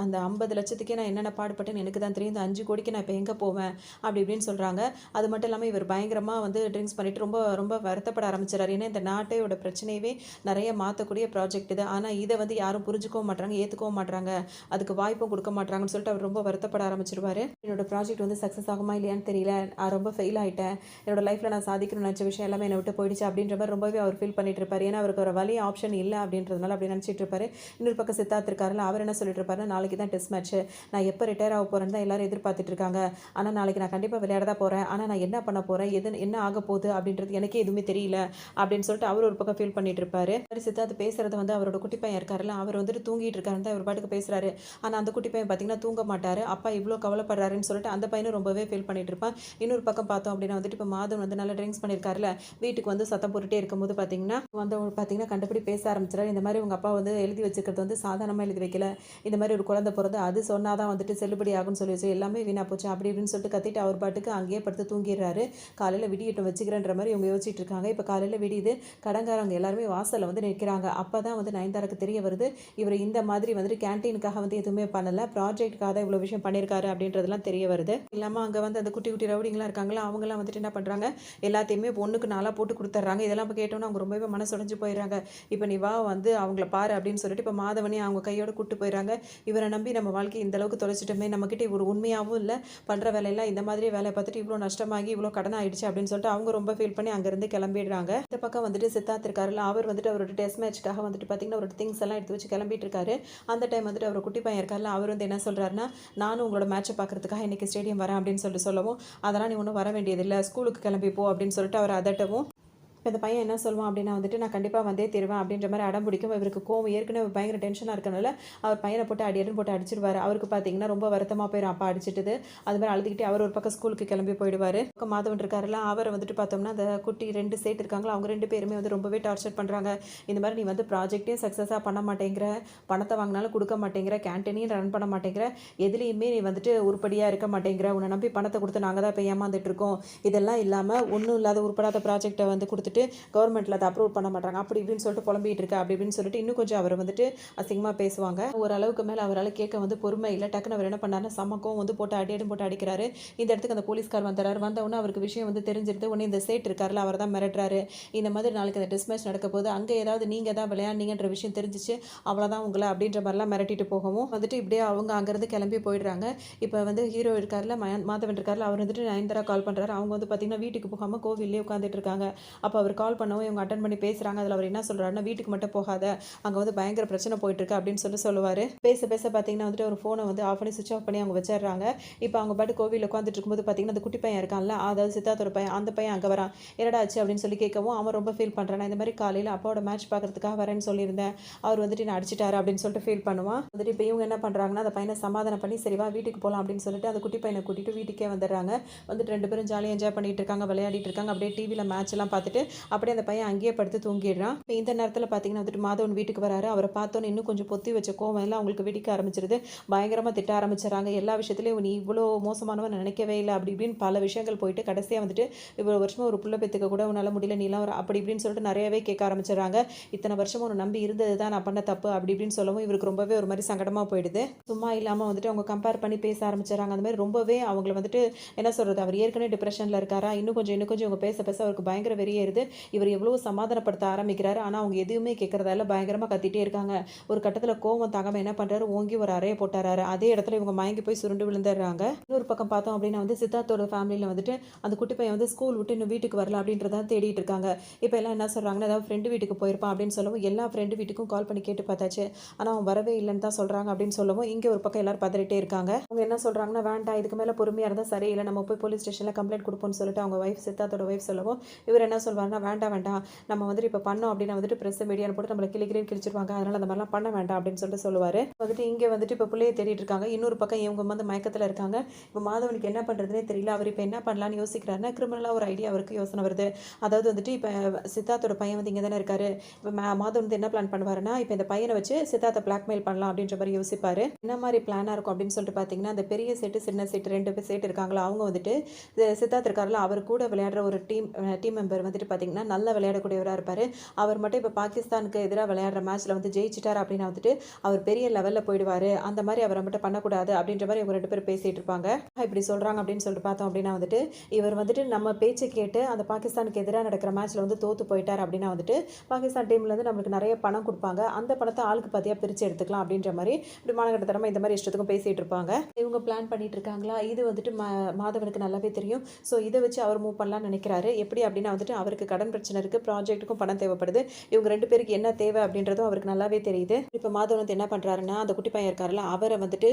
அந்த 50 லட்சத்துக்கே நான் என்னென்ன பாடுபட்டேன்னு எனக்கு தான் தெரியும், இந்த 5 கோடிக்கு நான் இப்போ எங்கே போவேன் அப்படி இப்படின்னு சொல்கிறாங்க. அது மட்டும் இல்லாமல் இவர் பயங்கரமாக வந்து ட்ரிங்க்ஸ் பண்ணிட்டு ரொம்ப ரொம்ப வருத்தப்பட ஆரம்பிச்சிடறாரு. ஏன்னா இந்த நாட்டையோட பிரச்சனையவே நிறைய மாற்றக்கூடிய ப்ராஜெக்ட் இது, ஆனால் இதை வந்து யாரும் புரிஞ்சுக்கவும் மாட்டாங்க, ஏற்றுக்கவும் மாட்டாங்க, அதுக்கு வாய்ப்பும் கொடுக்க மாட்டாங்கன்னு சொல்லிட்டு அவர் ரொம்ப வருத்தப்பட ஆரம்பிச்சிருவாரு. என்னோட ப்ராஜெக்ட் வந்து சக்ஸஸ் ஆகுமா இல்லையான்னு தெரியல, நான் ரொம்ப ஃபெயில் ஆகிட்டேன், என்னோட லைஃப்பில் நான் சாதிக்கணும்னு நினச்ச விஷயம் எல்லாமே என்னை விட்டு போயிடுச்சு அப்படின்ற மாதிரி ரொம்பவே அவர் ஃபீல் பண்ணிட்டு இருப்பார். ஏன்னா அவருக்கு ஒரு வழி ஆப்ஷன் இல்லை அப்படின்றதுனால அப்படி நினச்சிட்டு இருப்பாரு. இன்னொரு பக்கம் சித்தார்த் இருக்காருல, அவர் என்ன சொல்லிட்டு இருப்பாரு, நாளைக்கு தான் டெஸ்ட் மேட்ச், நான் எப்போ ரிட்டையர் ஆக போகிறேன்னு தான் எல்லாரும் எதிர்பார்த்துட்டு இருக்காங்க, ஆனால் நாளைக்கு நான் கண்டிப்பாக விளையாட தான் போகிறேன், ஆனால் நான் என்ன பண்ண போகிறேன், என்ன ஆக போகுது அப்படின்றது எனக்கே எதுவுமே தெரியல அப்படின்னு சொல்லிட்டு அவர் ஒரு பக்கம் ஃபீல் பண்ணிட்டு இருப்பாரு. சித்தார்த் பேசுறது வந்து அவரோட குட்டி பையன் இருக்காருல்ல, அவர் வந்துட்டு தூங்கிட்டு இருக்காருன்னு தான் அவர் பாட்டுக்கு பேசுறாரு. ஆனால் அந்த குட்டி பையன் பார்த்தீங்கன்னா தூங்க மாட்டார். அப்பா இவ்வளோ கவலைப்படுறாருன்னு சொல்லிட்டு அந்த பையனும் ரொம்பவே ஃபீல் பண்ணிட்டு இருப்பான். இன்னொரு பக்கம் பார்த்தோம் அப்படின்னா வந்துட்டு இப்போ மாதவன் வந்து நல்லா ட்ரிங்க்ஸ் பண்ணியிருக்காருல, வீட்டுக்கு வந்து சத்தம் போட்டுட்டே இருக்கும்போது பார்த்தீங்கன்னா கண்டுபிடி பேச ஆரம்பிச்சிடாரு. இந்த மாதிரி உங்கள் அப்பா வந்து எழுதி வச்சுக்கிறது வந்து சாதாரணமாக எழுதி வைக்கல, இந்த மாதிரி ஒரு குழந்தை பிறந்து அது சொன்னால் தான் வந்துட்டு செல்லுபடி ஆகும்னு சொல்லி வச்சு எல்லாமே வீணாக போச்சு அப்படி இப்படின்னு சொல்லிட்டு கத்திட்டு அவர் பாட்டுக்கு அங்கேயே படுத்து தூங்கிடுறாரு. காலையில் விடியட்டும் வச்சுக்கிறேன்ற மாதிரி இவங்க யோசிச்சுட்டு இருக்காங்க. இப்போ காலையில் விடியுது, கடங்காரங்க எல்லாருமே வாசலில் வந்து நிற்கிறாங்க. அப்போ தான் வந்து நயன்தாராக்கு தெரிய வருது, இவர் இந்த மாதிரி வந்துட்டு கேன்டீனுக்காக வந்து எதுவுமே பண்ணலை, ப்ராஜெக்ட்டுக்காக தான் இவ்வளோ விஷயம் பண்ணியிருக்காரு அப்படின்றதுலாம் தெரிய வருது. இல்லாமல் அங்கே வந்து அந்த குட்டி குட்டி ரவுடிங்களாம் இருக்காங்களா, அவங்களாம் வந்துட்டு என்ன பண்ணுறாங்க, எல்லாத்தையுமே பொண்ணுக்கு நாளாக போட்டு கொடுத்துட்றாங்க. இதெல்லாம் இப்போ கேட்டோன்னா அவங்க ரொம்பவே மனசுடைஞ்சு போயிடுறாங்க. இப்போ நீ வா வந்து அவங்கள பாரு அப்படின்னு சொல்லிட்டு இப்போ மாதவனையும் அவங்க கையோடு கூப்பிட்டு போயிடுறாங்க. இவரை நம்பி நம்ம வாழ்க்கை இந்த அளவுக்கு தொலைச்சிட்டோமே, நம்மக்கிட்ட இவர் உண்மையாகவும் இல்லை, பண்ணுற வேலையெல்லாம் இந்த மாதிரியே வேலையை பார்த்துட்டு இவ்வளோ நஷ்டமாகி இவ்வளோ கடன் ஆயிடுச்சு அப்படின்னு சொல்லிட்டு அவங்க ரொம்ப ஃபீல் பண்ணி அங்கேருந்து கிளம்பிடுறாங்க. இந்த பக்கம் வந்துட்டு சித்தார்த் இருக்காருல்ல, அவர் வந்துட்டு அவரோட டெஸ்ட் மேட்ச்க்காக வந்துட்டு பார்த்தீங்கன்னா ஒரு திங்ஸ் எல்லாம் எடுத்து வச்சு கிளம்பிட்டு இருக்காரு. அந்த டைம் வந்துட்டு அவர் குட்டி பையன் இருக்காருல்ல, அவர் வந்து என்ன சொல்கிறாருன்னா, நானும் உங்களோட மேட்சை பார்க்கறதுக்காக இன்றைக்கி ஸ்டேடியம் வரேன் அப்படின்னு சொல்லவும், அதெல்லாம் நீ ஒன்றும் வர வேண்டியதில்லை, ஸ்கூலுக்கு கிளம்பி போ அப்படின்னு சொல்லிட்டு அவர் அதட்டவும் இப்போ இந்த பையன் என்ன சொல்லுவான் அப்படின்னா வந்துட்டு நான் கண்டிப்பாக வந்தே தருவேன் அப்படின்ற மாதிரி அடம் பிடிக்கும். இவருக்கு கோவம் ஏற்கனவே பயங்கர டென்ஷனாக இருக்கனால அவர் பையனை போட்டு அடின்னு போட்டு அடிச்சிடுவார். அவருக்கு பார்த்தீங்கன்னா ரொம்ப வருத்தமாக போயிடும் அப்பா அடிச்சிட்டுது. அது மாதிரி அழுதுகிட்டே அவர் ஒரு பக்கம் ஸ்கூலுக்கு கிளம்பி போயிடுவார். பக்கம் மாதவன் இருக்காருல்ல அவரை வந்துட்டு பார்த்தோம்னா அந்த குட்டி 2 சேட் இருக்காங்களா அவங்க 2 பேருமே வந்து ரொம்பவே டார்ச்சர் பண்ணுறாங்க. இந்த மாதிரி நீ வந்து ப்ராஜெக்ட்டையும் சக்ஸஸாக பண்ண மாட்டேங்கிற, பணத்தை வாங்கினாலும் கொடுக்க மாட்டேங்கிற, கேன்டீனையும் ரன் பண்ண மாட்டேங்கிற, எதுலேயுமே நீ வந்துட்டு உருப்படியாக இருக்க மாட்டேங்கிற, உன்னை நம்பி பணத்தை கொடுத்து நாங்கள் தான் இப்போ ஏமாந்துட்டு இருக்கோம். இதெல்லாம் இல்லாமல் ஒன்றும் இல்லாத உருப்படாத ப்ராஜெக்டை வந்து கொடுத்துட்டு கவர்மெண்ட்டில் அதை அப்ரூவ் பண்ண மாட்டாங்க அப்படி இப்படின்னு சொல்லிட்டு புலம்பிகிட்டு இருக்கா அப்படி இப்படின்னு சொல்லிட்டு இன்னும் கொஞ்சம் அவர் வந்துட்டு அசிங்கமாக பேசுவாங்க. ஓரளவுக்கு மேலே அவரால் கேட்க வந்து பொறுமை இல்லை. டக்குன்னு அவர் என்ன பண்ணாருன்னா சமக்கம் வந்து போட்டு அடியடும் போட்டு அடிக்கிறாரு. இந்த இடத்துக்கு அந்த போலீஸ்கார் வந்துறாரு. வந்தவுடனே அவருக்கு விஷயம் வந்து தெரிஞ்சிருது. உடனே இந்த சேட் இருக்காருல அவர் தான் மிரட்டுறாரு. இந்த மாதிரி நாளைக்கு அந்த டெஸ்ட் மேட்ச் நடக்க போது அங்கே ஏதாவது நீங்கள் தான் விளையாடுனீங்கன்ற விஷயம் தெரிஞ்சிச்சு அவ்வளோதான் உங்களை அப்படின்ற மாதிரிலாம் மிரட்டிட்டு போகவும் வந்துட்டு இப்படியே அவங்க அங்கேருந்து கிளம்பி போயிடுறாங்க. இப்போ வந்து ஹீரோ இருக்காருல மாதவன் இருக்காருல அவர் வந்துட்டு நயன்தாரா கால் பண்ணுறாரு. அவங்க வந்து பார்த்தீங்கன்னா வீட்டுக்கு போகாமல் கோவிலே உட்காந்துட்டு இருக்காங்க. அப்போ அவர் கால் பண்ணவும் இவங்க அட்டன் பண்ணி பேசுகிறாங்க. அதில் அவர் என்ன சொல்கிறாருன்னா வீட்டுக்கு மட்டும் போகாத, அங்கே வந்து பயங்கர பிரச்சனை போயிட்டுருக்கு அப்படின்னு சொல்லுவார். பேச பேச பார்த்தீங்கன்னா வந்துட்டு ஒரு ஃபோனை வந்து ஆஃப் பண்ணி சுவிச் ஆஃப் பண்ணி அவங்க வச்சிடுறாங்க. இப்போ அவங்க பாட்டு கோவிலில் உட்காந்துட்டு இருக்கும்போது பார்த்தீங்கன்னா அந்த குட்டி பையன் இருக்கான்ல அதாவது சித்தார்த்தோட பையன் அந்த பையன் அங்கே வரான். என்னடா ஆச்சு அப்படின்னு சொல்லி கேட்கவும் அவன் ரொம்ப ஃபீல் பண்ணுறான். இந்த மாதிரி காலையில் அப்பாவோட மேட்ச் பார்க்கறதுக்காக வரேன்னு சொல்லியிருந்தேன், அவர் வந்துட்டு நான் அடிச்சிட்டாரு அப்படின்னு சொல்லிட்டு ஃபீல் பண்ணுவான். வந்துட்டு இப்போ இவங்க என்ன பண்ணுறாங்கன்னா அந்த பையனை சமாதானம் பண்ணி சரிவா வீட்டுக்கு போகலாம் அப்படின்னு சொல்லிட்டு அந்த குட்டி பையனை கூட்டிட்டு வீட்டுக்கே வந்துடுறாங்க. வந்துட்டு 2 பேரும் ஜாலியாக என்ஜாய் பண்ணிட்டு இருக்காங்க, விளையாடிட்டு இருக்காங்க. அப்படியே டிவியில் மேட்ச் எல்லாம் பார்த்துட்டு அப்படியே அந்த பையன் அங்கேயே படுத்து தூங்கிடுறான். இப்போ இந்த நேரத்தில் பார்த்தீங்கன்னா வந்துட்டு மாதவன் வீட்டுக்கு வராரு. அவரை பார்த்தோன்னு இன்னும் கொஞ்சம் பொத்தி வச்ச கோவம் எல்லாம் அவங்களுக்கு வெடிக்க ஆரம்பிச்சிருது. பயங்கரமாக திட்ட ஆரம்பிச்சிடறாங்க. எல்லா விஷயத்துலையும் நீ இவ்வளோ மோசமானவன் நினைக்கவே இல்லை அப்படி இப்படின்னு பல விஷயங்கள் போயிட்டு கடைசியாக வந்துட்டு இவ்வளோ வருஷமாக ஒரு புள்ள பெற்றுக்க கூட உன்னால் முடியல, நீலாம் ஒரு அப்படி இப்படின்னு சொல்லிட்டு நிறையவே கேட்க ஆரம்பிச்சிடறாங்க. இத்தனை வருஷமும் ஒரு நம்பி இருந்தது தான் நான் பண்ண தப்பு அப்படி இப்படின்னு சொல்லவும் இவருக்கு ரொம்பவே ஒரு மாதிரி சங்கடமாக போயிடுது. சும்மா இல்லாமல் வந்துட்டு அவங்க கம்பேர் பண்ணி பேச ஆரம்பிச்சிடறாங்க. அந்த மாதிரி ரொம்பவே அவங்களை வந்துட்டு என்ன சொல்கிறது, அவர் ஏற்கனவே டிப்ரெஷனில் இருக்காரா, இன்னும் கொஞ்சம் இவங்க பேச பேச அவருக்கு பயங்கர வெறியேறுது. இவர் எவ்வளோ சமாதானப்படுத்த ஆரம்பிக்கிறாரு. ஆனால் அவங்க எதுவுமே கேட்கறதால பயங்கரமாக கத்திட்டே இருக்காங்க. ஒரு கட்டத்தில் கோவம் தாங்காமல் என்ன பண்ணுறாரு, ஓங்கி ஒரு அறையை போட்டாராரு. அதே இடத்துல இவங்க மயங்கி போய் சுருண்டு விழுந்துடுறாங்க. இன்னொரு பக்கம் பார்த்தோம் அப்படின்னா வந்து சித்தார்த்தோட ஃபேமிலியில் வந்துட்டு அந்த குட்டி பையன் வந்து ஸ்கூல் விட்டு இன்னும் வீட்டுக்கு வரல அப்படின்றத தேடிட்டு இருக்காங்க. இப்போ எல்லாம் என்ன சொல்கிறாங்கன்னா ஏதாவது ஃப்ரெண்டு வீட்டுக்கு போயிருப்பான் அப்படின்னு சொல்லவும் எல்லா ஃப்ரெண்டு வீட்டுக்கும் கால் பண்ணி கேட்டு பார்த்தாச்சு, ஆனால் அவன் வரவே இல்லைன்னு தான் சொல்கிறாங்க அப்படின்னு சொல்லவும் இங்கே ஒரு பக்கம் எல்லாரும் பதறிட்டே இருக்காங்க. அவங்க என்ன சொல்கிறாங்கன்னா வேண்டாம் இதுக்கு மேலே பொறுமையாக இருந்தால் சரியில்லை, நம்ம போய் போலீஸ் ஸ்டேஷனில் கம்ப்ளைண்ட் கொடுப்போம்னு சொல்லிட்டு அவங்க ஒய்ஃப் சித்தார்த்தோட ஒய்ஃப் சொல்லவும் இவர் என்ன சொல்வாருன்னா வேண்டாம் நம்ம வந்துட்டு இப்போ பண்ணோம் அப்படின்னா வந்துட்டு ப்ரெஸ் மீடியான்னு போட்டு நம்மளை கிழிச்சிருவாங்க, அதனால் அந்த மாதிரிலாம் பண்ண வேண்டாம் அப்படின்னு சொல்லிட்டு சொல்லுவார். வந்துட்டு இங்கே வந்துட்டு இப்போ பிள்ளையை தேடிட்டு இருக்காங்க. இன்னொரு பக்கம் இவங்க வந்து மயக்கத்தில் இருக்காங்க. இப்போ மாதவனுக்கு என்ன பண்ணுறதுனே தெரியல. அவர் இப்போ என்ன பண்ணலான்னு யோசிக்கிறாருன்னா கிரிமினலாக ஒரு ஐடியா அவருக்கு யோசனை வருது. அதாவது வந்துட்டு இப்போ சித்தார்த்தோட பையன் வந்து இங்கே தானே இருக்காரு. இப்போ மாதவன் வந்து என்ன பிளான் பண்ணுவாருன்னா இப்போ இந்த பையனை வச்சு சித்தார்த்தை பிளாக்மெயில் பண்ணலாம் அப்படின்ற மாதிரி யோசிப்பார். என்ன மாதிரி பிளானாக இருக்கும் அப்படின்னு சொல்லிட்டு பார்த்தீங்கன்னா அந்த பெரிய செட்டு சின்ன செட்டு 2 செட் இருக்காங்களா அவங்க வந்துட்டு சித்தார்த் இருக்காருல அவர் கூட விளையாடுற ஒரு டீம் மெம்பர் வந்துட்டு பார்த்தீங்கன்னா நல்லா விளையாடக்கூடியவராக இருப்பார். அவர் மட்டும் இப்போ பாகிஸ்தானுக்கு எதிராக விளையாடுற மேட்ச்சில் வந்து ஜெயிச்சிட்டார் அப்படின்னா வந்துட்டு அவர் பெரிய லெவலில் போயிடுவார். அந்த மாதிரி அவரை மட்டும் பண்ணக்கூடாது அப்படின்ற மாதிரி இவங்க 2 பேர் பேசிகிட்டு இருப்பாங்க. இப்படி சொல்கிறாங்க அப்படின்னு சொல்லிட்டு பார்த்தோம் அப்படின்னா வந்துட்டு இவர் வந்துட்டு நம்ம பேச்சு கேட்டு அந்த பாகிஸ்தானுக்கு எதிராக நடக்கிற மேட்ச்சில் வந்து தோற்று போயிட்டார் அப்படின்னா வந்துட்டு பாகிஸ்தான் டீம்லேருந்து நம்மளுக்கு நிறைய பணம் கொடுப்பாங்க, அந்த பணத்தை ஆளுக்கு பாதியாக பிரித்து எடுத்துக்கலாம் அப்படின்ற மாதிரி இப்படி மாநகரத்தரமாக இந்த மாதிரி இஷ்டத்துக்கும் பேசிகிட்டு இருப்பாங்க. இவங்க பிளான் பண்ணிட்டு இருக்காங்களா, இது வந்துட்டு மாதவனுக்கு நல்லாவே தெரியும். ஸோ இதை வச்சு அவர் மூவ் பண்ணலாம்னு நினைக்கிறாரு. எப்படி அப்படின்னா வந்துட்டு அவருக்கு கடன் பிரச்சனை இருக்குது, ப்ராஜெக்ட்டுக்கும் பணம் தேவைப்படுது. இவங்க 2 பேருக்கு என்ன தேவை அப்படின்றதும் அவருக்கு நல்லாவே தெரியுது. இப்போ மாதவன் வந்து என்ன பண்ணுறாருன்னா அந்த குட்டி பையன் இருக்காருல்ல அவரை வந்துட்டு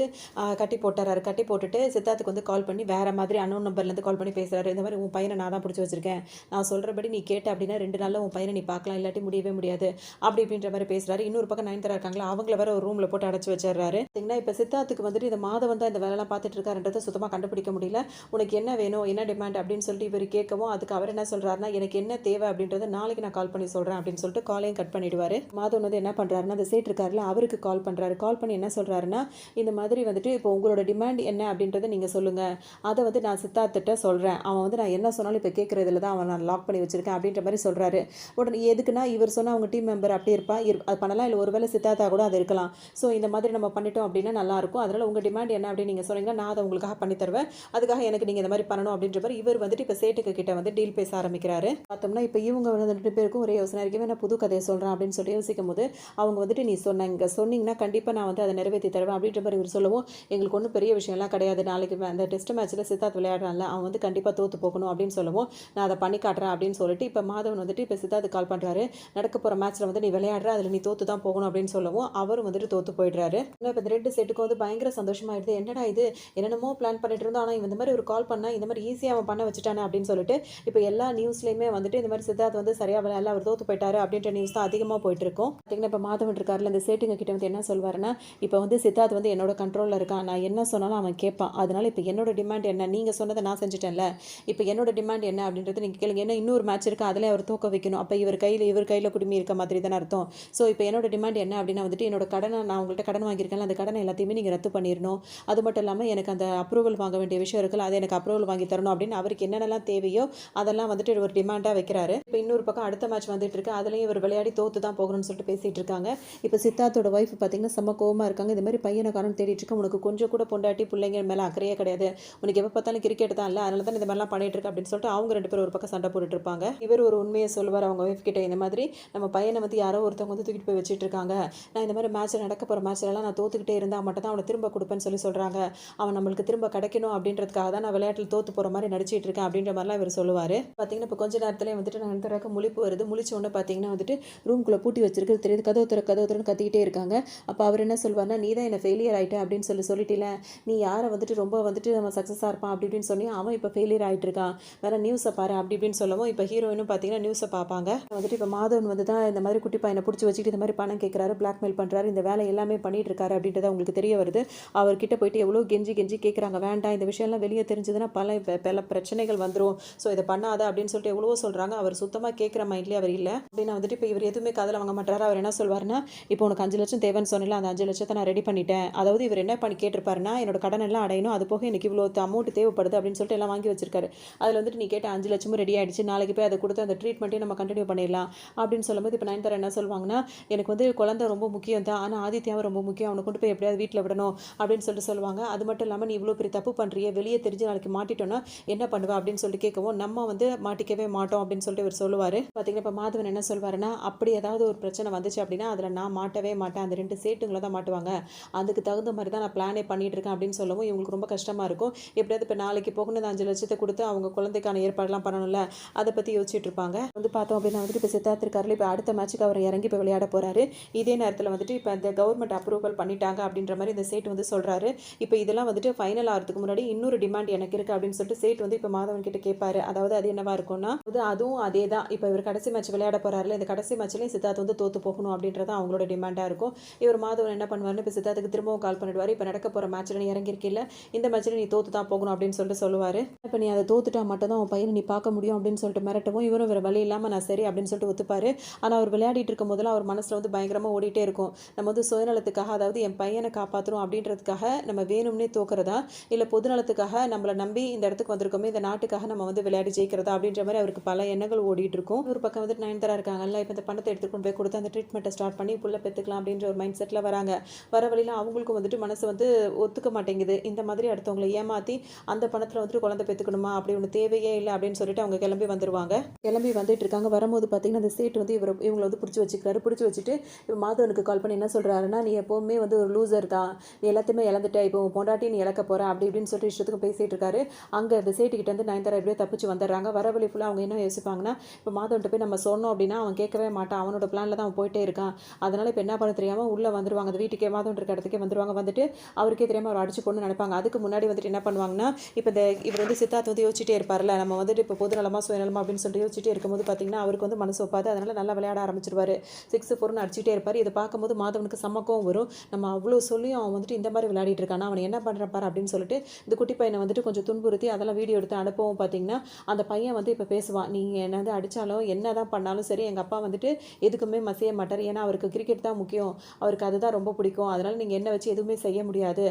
கட்டி போட்டுறாரு. கட்டி போட்டுட்டு சித்தார்த்துக்கு வந்து கால் பண்ணி வேறு மாதிரி அன்னோன் நம்பர்லேருந்து கால் பண்ணி பேசுகிறாரு. இந்த மாதிரி உன் பையனை நான் தான் பிடிச்சி வச்சிருக்கேன், நான் சொல்கிறபடி நீ கேட்ட அப்படின்னா 2 நாளில் உன் பையனை நீ பார்க்கலாம், இல்லாட்டி முடியவே முடியாது அப்படி இப்படின்ற மாதிரி பேசுகிறாரு. இன்னொரு பக்கம் நயன்தாரா இருக்காங்களா அவங்கள வேற ஒரு ரூமில் போட்டு அடைச்சி வச்சிடுறாரு. இப்போ சித்தார்த்துக்கு வந்துட்டு இந்த மாதவன் தான் இந்த வேலைலாம் பார்த்துட்டு இருக்காருன்றதை சுத்தமாக கண்டுபிடிக்க முடியல. உனக்கு என்ன வேணும், என்ன டிமாண்ட் அப்படின்னு சொல்லிட்டு இவர் கேட்கவும் அதுக்கு அவர் என்ன சொல்கிறாருன்னா எனக்கு என்ன தேவை அப்படின்றத நாளைக்கு நான் கால் பண்ணி சொல்கிறேன் அப்படின்னு சொல்லிட்டு காலையும் கட் பண்ணிடுவார். மாதவன் வந்து என்ன பண்ணுறாருன்னா அந்த சேட் இருக்காருல அவருக்கு கால் பண்ணுறாரு. கால் பண்ணி என்ன சொல்கிறாருன்னா இந்த மாதிரி வந்துட்டு இப்போ உங்களோட டிமாண்ட் என்ன அப்படின்றத நீங்கள் சொல்லுங்கள், அதை வந்து நான் சித்தார்த்திட்ட சொல்கிறேன், அவன் வந்து நான் என்ன சொன்னாலும் இப்போ கேட்குறதுல தான் அவன் நான் லாக் பண்ணி வச்சிருக்கேன் அப்படின்ற மாதிரி சொல்கிறாரு. உடனே எதுக்குன்னா இவர் சொன்னால் அவங்க டீம் மெம்பர் அப்படி இருப்பா அது பண்ணலாம், இல்லை ஒருவேளை சித்தார்த்தா கூட அது இருக்கலாம். ஸோ இந்த மாதிரி நம்ம பண்ணிட்டோம் அப்படின்னா நல்லாயிருக்கும், அதனால் உங்கள் டிமாண்ட் என்ன அப்படின்னு நீங்கள் சொன்னீங்கன்னா நான் அதை உங்களுக்காக பண்ணி தருவேன், அதுக்காக எனக்கு நீங்கள் இந்த மாதிரி பண்ணணும் அப்படின்ற மாதிரி இவர் வந்துட்டு இப்போ சேட்டுக்கு கிட்ட வந்து டீல் பேச ஆரம்பிக்கிறாரு. பார்த்தோம்னா இப்போ இவங்க வந்து 2 பேருக்கும் ஒரே யோசனை இருக்கவே நான் புது கதையை சொல்கிறேன் அப்படின்னு சொல்லி யோசிக்கும் போது அவங்க வந்துட்டு நீ சொன்னீங்கன்னா கண்டிப்பாக நான் வந்து அதை நிறைவேற்றி தருவேன் அப்படின்ற மாதிரி இவர் சொல்லவும் எங்களுக்கு ஒன்றும் பெரிய விஷயம்லாம் கிடையாது, நாளைக்கு அந்த டெஸ்ட் மேட்ச்சில் சித்தார்த் விளையாடுறான்ல அவன் வந்து கண்டிப்பாக தோற்று போகணும் அப்படின்னு சொல்லவும் நான் அதை பண்ணி காட்டுறேன் அப்படின்னு சொல்லிட்டு இப்போ மாதவன் வந்துட்டு இப்போ சித்தார்த்து கால் பண்ணுறாரு. நடக்க போகிற மேட்ச்சில் வந்து நீ விளையாடுற அதில் நீ தோற்று தான் போகணும் அப்படின்னு சொல்லவும் அவரும் வந்துட்டு தோற்று போயிடுறாரு. இப்போ இந்த 2 செட்டுக்கும் வந்து பயங்கர சந்தோஷமாயிடுது. என்னடா இது என்னென்னமோ பிளான் பண்ணிட்டு இருந்தோம், ஆனால் இந்த மாதிரி ஒரு கால் பண்ணால் இந்த மாதிரி ஈஸியாக அவன் பண்ண வச்சுட்டானே அப்படின்னு சொல்லிட்டு இப்போ எல்லா நியூஸ்லையுமே வந்துட்டு வந்துட்டு இந்த மாதிரி சித்தார்த் வந்து சரியாக விளையாடல, அவர் தோத்து போயிட்டாரு அப்படின்ற நியூஸ் தான் அதிகமாக போயிட்டு இருக்கும். பார்த்தீங்கன்னா இப்போ மாதவன் இருக்காருல, இந்த சேட்டுங்க கிட்ட வந்து என்ன சொல்வாருன்னா, இப்போ வந்து சித்தார்த் வந்து என்னோட கண்ட்ரோலில் இருக்கான், நான் என்ன சொன்னாலும் அவன் கேட்பான், அதனால இப்போ என்னோட டிமாண்ட் என்ன, நீங்கள் சொன்னதை நான் செஞ்சுட்டேன்ல, இப்போ என்னோட டிமாண்ட் என்ன அப்படின்றது நீங்கள் கேளுங்க. ஏன்னா இன்னொரு மேட்ச் இருக்குது, அதில் அவர் தூக்க வைக்கணும், அப்போ இவர் கையில் குடுமி இருக்க மாதிரி தானே அர்த்தம். ஸோ இப்போ என்னோட டிமாண்ட் என்ன அப்படின்னா வந்துட்டு, என்னோட கடனை நான் உங்கள்கிட்ட கடன் வாங்கியிருக்கேன், அந்த கடனை எல்லாத்தையுமே நீங்கள் ரத்து பண்ணிடணும். அது மட்டும் இல்லாமல் எனக்கு அந்த அப்ரூவல் வாங்க வேண்டிய விஷயம் இருக்குல்ல, அதை எனக்கு அப்ரூவல் வாங்கி தரணும் அப்படின்னு அவருக்கு என்னென்னலாம் தேவையோ அதெல்லாம் வந்துட்டு ஒரு டிமாண்டாக வைக்கிறாரு. இப்போ இன்னொரு பக்கம் அடுத்த மேட்ச் வந்துட்டு இருக்கு, அதுலேயும் இவர் விளையாடி தோத்து தான் போகணும்னு சொல்லிட்டு பேசிட்டு இருக்காங்க. இப்போ சித்தார்த்தோட ஒய்ஃப் பார்த்தீங்கன்னா செம்ம கோவமாக இருக்காங்க. இந்த மாதிரி பையனை காரணம் தேடிட்டு இருக்க, உனக்கு கொஞ்சம் கூட பொண்டாட்டி பிள்ளைங்க மேலே அக்கறையே கிடையாது, உனக்கு எப்போ பார்த்தாலும் கிரிக்கெட் தான் இல்லை, அதனால தான் இந்த மாதிரிலாம் பண்ணிட்டு இருக்கு அப்படின்னு சொல்லிட்டு அவங்க 2 பேரும் ஒரு பக்கம் சண்டை போட்டுட்டு இருப்பாங்க. இவர் ஒரு உண்மையை சொல்லுவார் அவங்க ஒய்ஃப் கிட்ட, இந்த மாதிரி நம்ம பையனை வந்து யாரோ ஒருத்தவங்க வந்து தூக்கிட்டு போய் வச்சுட்டு இருக்காங்க, நான் இந்த மாதிரி மேட்ச் நடக்க போகிற மேட்ச்லலாம் நான் தோத்துக்கிட்டே இருந்தால் மட்டும் தான் அவனை திரும்ப கொடுப்பேன்னு சொல்கிறாங்க, அவன் நம்மளுக்கு திரும்ப கிடைக்கணும் அப்படின்றதுக்காக தான் நான் விளையாட்டில் தோத்து போகிற மாதிரி நடிச்சிட்டு இருக்கேன் அப்படின்ற மாதிரிலாம் இவர் சொல்லுவார். பார்த்தீங்கன்னா இப்போ கொஞ்ச நேரத்துலேயே வந்துட்டு நான் இந்த முழிப்பு வருது. முழிச்ச உடனே பார்த்தீங்கன்னா வந்துட்டு ரூம்குள்ளே பூட்டி வச்சிருக்கிறது தெரியுது, கதவுத்துறன்னு கத்திக்கிட்டே இருக்காங்க. அப்போ அவர் என்ன சொல்வார்னா, நீ தான் என்ன ஃபெயிலியர் ஆகிட்டேன் அப்படின்னு சொல்லிட்டில, நீ யாரை வந்துட்டு ரொம்ப வந்துட்டு நம்ம சக்ஸஸாக இருப்பான் அப்படி இப்படின்னு சொன்னி அவன் இப்போ ஃபெயிலியர் ஆகிட்டு இருக்கான், வேற நியூஸை பாரு அப்படி இப்படின்னு சொல்லவும் இப்போ ஹீரோயினும் பார்த்தீங்கன்னா நியூஸை பார்ப்பாங்க. வந்துட்டு இப்போ மாதவன் வந்து தான் இந்த மாதிரி குட்டி பையனை பிடிச்சி வச்சுக்கிட்டு இந்த மாதிரி பணம் கேட்குறாரு, பிளாக்மெயில் பண்ணுறாரு, இந்த வேலை எல்லாமே பண்ணிட்டு இருக்காரு அப்படின்றது அவங்களுக்கு தெரிய வருது. அவர்கிட்ட போயிட்டு எவ்வளோ கெஞ்சி கேட்குறாங்க, வேண்டாம் இந்த விஷயம்லாம் வெளியே தெரிஞ்சதுன்னா பல பிரச்சனைகள் வந்துடும், ஸோ இதை பண்ணாத அப்படின்னு சொல்லிட்டு எவ்வளவோ சொல்கிறாங்க. அவர் சுத்தமாக கேட்குற மைண்ட்லேயே அவர் இல்லை. அப்படின்னா வந்துட்டு இப்போ இவர் எதுவுமே காதில் வாங்க மாட்டாரு. அவர் என்ன சொல்வார்னா, இப்போ உனக்கு 5 லட்சம் தேவைன்னு சொன்னல, அந்த 5 லட்சத்தை நான் ரெடி பண்ணிட்டேன். அதாவது இவர் என்ன பண்ணி கேட்டிருப்பாருன்னா, என்னோட கடன் எல்லாம் அடையணும், அது போக எனக்கு இவ்வளோ அமௌண்ட் தேவைப்படுது அப்படின்னு சொல்லிட்டு எல்லாம் வாங்கி வச்சிருக்காரு. அதில் வந்துட்டு நீ கேட்ட 5 லட்சமும் ரெடி ஆகிடுச்சு, நாளைக்கு போய் அதை கொடுத்து அந்த ட்ரீட்மெண்ட்டையும் நம்ம கண்டினியூ பண்ணிடலாம் அப்படின்னு சொல்லும்போது இப்போ நயன்தாரா என்ன சொல்லுவாங்கன்னா, எனக்கு வந்து குழந்தை ரொம்ப முக்கியம் தான், ஆனால் ஆதித்யாவும் ரொம்ப முக்கியம், அவனை கொண்டு போய் எப்படியாவது வீட்டில் விடணும் அப்படின்னு சொல்லுவாங்க. அது மட்டும் இல்லாமல் நீ இவ்வளோ பெரிய தப்பு பண்ணுறிய, வெளியே தெரிஞ்சு நாளைக்கு மாட்டிட்டோன்னா என்ன பண்ணுவா அப்படின்னு சொல்லிட்டு கேட்கவும், நம்ம வந்து மாட்டிக்கவே மாட்டோம் அப்படின்னு சொல்லிட்டு இவர் சொல்லுவார். பார்த்தீங்கன்னா இப்போ மாதவன் என்ன சொல்வாருன்னா, அப்படி ஏதாவது ஒரு பிரச்சனை வந்துச்சு அப்படின்னா அதில் நான் மாட்டவே மாட்டேன், அந்த 2 சேட்டுங்களை தான் மாட்டுவாங்க, அதுக்கு தகுந்த மாதிரி தான் நான் பிளானே பண்ணிட்டு இருக்கேன் அப்படின்னு சொல்லவும் இவங்களுக்கு ரொம்ப கஷ்டமாக இருக்கும். எப்படியாவது இப்போ நாளைக்கு போகணும், இந்த 5 லட்சத்தை கொடுத்து அவங்க குழந்தைக்கான ஏற்பாடுலாம் பண்ணணும்ல, அதை பற்றி யோசிச்சுட்டு இருப்பாங்க. வந்து பார்த்தோம் அப்படின்னா வந்துட்டு இப்போ சித்தார்த் இருக்காருல, இப்போ அடுத்த மேட்ச்சுக்கு அவர் இறங்கி இப்போ விளையாட போகிறாரு. இதே நேரத்தில் வந்துட்டு இப்போ இந்த கவர்மெண்ட் அப்ரூவல் பண்ணிட்டாங்க அப்படின்ற மாதிரி இந்த சேட் வந்து சொல்கிறாரு. இப்போ இதெல்லாம் வந்துட்டு ஃபைனல் ஆகிறதுக்கு முன்னாடி இன்னொரு டிமாண்ட் எனக்கு இருக்குது அப்படின்னு சொல்லிட்டு சேட் வந்து இப்போ மாதவன் கிட்ட கேட்பாரு. அதாவது அது என்னவா இருக்கும்னா, அதுவும் அதே தான், இப்போ இவர் கடைசி மேட்ச் விளையாட போகிறாருல, இந்த கடைசி மேட்ச்லேயும் சித்தார்த் வந்து தோத்து போகணும் அப்படின்றது அவங்களோட டிமாண்டாக இருக்கும். இவர் மாதவன் என்ன பண்ணுவார்னு, இப்போ சித்தார்த்துக்கு திரும்பவும் கால் பண்ணிடுவார், இப்போ நடக்க போகிற மேட்ச்சில் நீ இறங்கியிருக்கில்ல, இந்த மேட்ச்சில் நீ தோத்து தான் போகணும் அப்படின்னு சொல்லுவார். இப்போ நீ அதை தோத்துட்டா மட்டும் தான் உன் பையனை நீ பார்க்க முடியும் அப்படின்னு சொல்லிட்டு மிரட்டவும் இவரும் வேறு வழி இல்லாமல் நான் சரி அப்படின்னு சொல்லிட்டு ஒத்துப்பார். ஆனால் அவர் விளையாடிட்டு இருக்கும் போதெல்லாம் அவர் மனசில் வந்து பயங்கரமாக ஓடிட்டே இருக்கும், நம்ம வந்து சுயநலத்துக்காக, அதாவது என் பையனை காப்பாற்றணும் அப்படின்றதுக்காக நம்ம வேணும்னே தோக்கிறதா, இல்லை பொதுநலத்துக்காக நம்மளை நம்பி இந்த இடத்துக்கு வந்திருக்கோமே, இந்த நாட்டுக்காக நம்ம வந்து விளையாடி ஜெயிக்கிறதா அப்படின்ற மாதிரி அவருக்கு பல எண்ணங்கள் ஓடிட்டு இருக்கும். ஒரு பக்கம் வந்து நயன்தாரா இருக்காங்கல்ல, இப்போ இந்த பணத்தை எடுத்துக்கொண்டு போய் கொடுத்து அந்த ட்ரீட்மெண்ட்டை ஸ்டார்ட் பண்ணி புள்ள பெற்றுக்கலாம் அப்படின்ற ஒரு மைண்ட் செட்டில் வராங்க. வர வழியில் அவங்களுக்கும் வந்துட்டு மனசு வந்து ஒத்துக்க மாட்டேங்குது, இந்த மாதிரி அடுத்தவங்களை ஏமாற்றி அந்த பணத்தில் வந்துட்டு குழந்தை பெற்றுக்கணுமா, அப்படி ஒன்று தேவையே இல்லை அப்படின்னு சொல்லிட்டு அவங்க கிளம்பி வந்துட்டு இருக்காங்க. வரும்போது பார்த்தீங்கன்னா அந்த சேட் வந்து இவங்களை வந்து பிடிச்சி வச்சுட்டு இப்போ மாதவனுக்கு கால் பண்ணி என்ன சொல்கிறாருன்னா, நீ எப்போவுமே வந்து ஒரு லூசர் தான், நீ எல்லாத்தையுமே இழந்துட்ட, இப்போ பொண்டாட்டி நீ இழக்க போகிற அப்படி இப்படின்னு சொல்லிட்டு இஷ்டத்துக்கு பேசிகிட்டு இருக்காரு. அங்கே அந்த சேட்டுக்கிட்ட வந்து நயன்தாரா எப்படியோ தப்பிச்சு வந்துடுறாங்க. வர வழி ஃபுல்லாக அவங்க என்ன யோசிப்பாங்கன்னா, இப்போ மாதவன்ட்டு போய் நம்ம சொன்னோம் அப்படின்னா அவன் கேட்கவே மாட்டான், அவனோட பிளானில் தான் அவன் போயிட்டே இருக்கான், அதனால் இப்போ என்ன பண்ண தெரியாமல் உள்ளே வந்துடுவாங்க, அந்த வீட்டுக்கே மாதவன் இருக்க இடத்துக்கே வந்துடுவாங்க. வந்துட்டு அவருக்கே தெரியாமல் அவர் அடிச்சு கொண்டு நினைப்பாங்க. அதுக்கு முன்னாடி வந்துட்டு என்ன பண்ணுவாங்கன்னா, இப்போ இவர் வந்து சித்தார்த் வந்து யோசிச்சுட்டே இருப்பார்ல, நம்ம வந்துட்டு இப்போ பொதுநலமாக சுயநலமா அப்படின்னு சொல்லிட்டு யோசிச்சுட்டே இருக்கும்போது பார்த்தீங்கன்னா அவருக்கு வந்து மனசு ஒப்பாது, அதனால் நல்லா விளையாட ஆரம்பிச்சிருவார். 6-4 அடிச்சுட்டே இருப்பார். இதை பார்க்கும்போது மாதவனுக்கு சமக்கம் வரும், நம்ம அவ்வளோ சொல்லியும் அவன் வந்துட்டு இந்த மாதிரி விளையாடிட்டு இருக்கானா, அவன் என்ன பண்ணுறப்பார் அப்படின்னு சொல்லிட்டு இந்த குட்டி பையனை வந்துட்டு கொஞ்சம் துன்புறுத்தி அதெல்லாம் வீடியோ எடுத்து அனுப்பவும் பார்த்தீங்கன்னா அந்த பையன் வந்து இப்போ பேசுவான், நீ என்ன வந்து அடித்தாலும் என்ன தான் பண்ணாலும் சரி எங்கள் அப்பா வந்துட்டு எதுக்குமே மசைய மாட்டார், ஏன்னா அவருக்கு கிரிக்கெட் தான் முக்கியம், அவருக்கு அதுதான் ரொம்ப பிடிக்கும், அதனால் நீங்கள் என்ன வச்சு எதுவுமே செய்ய முடியாது,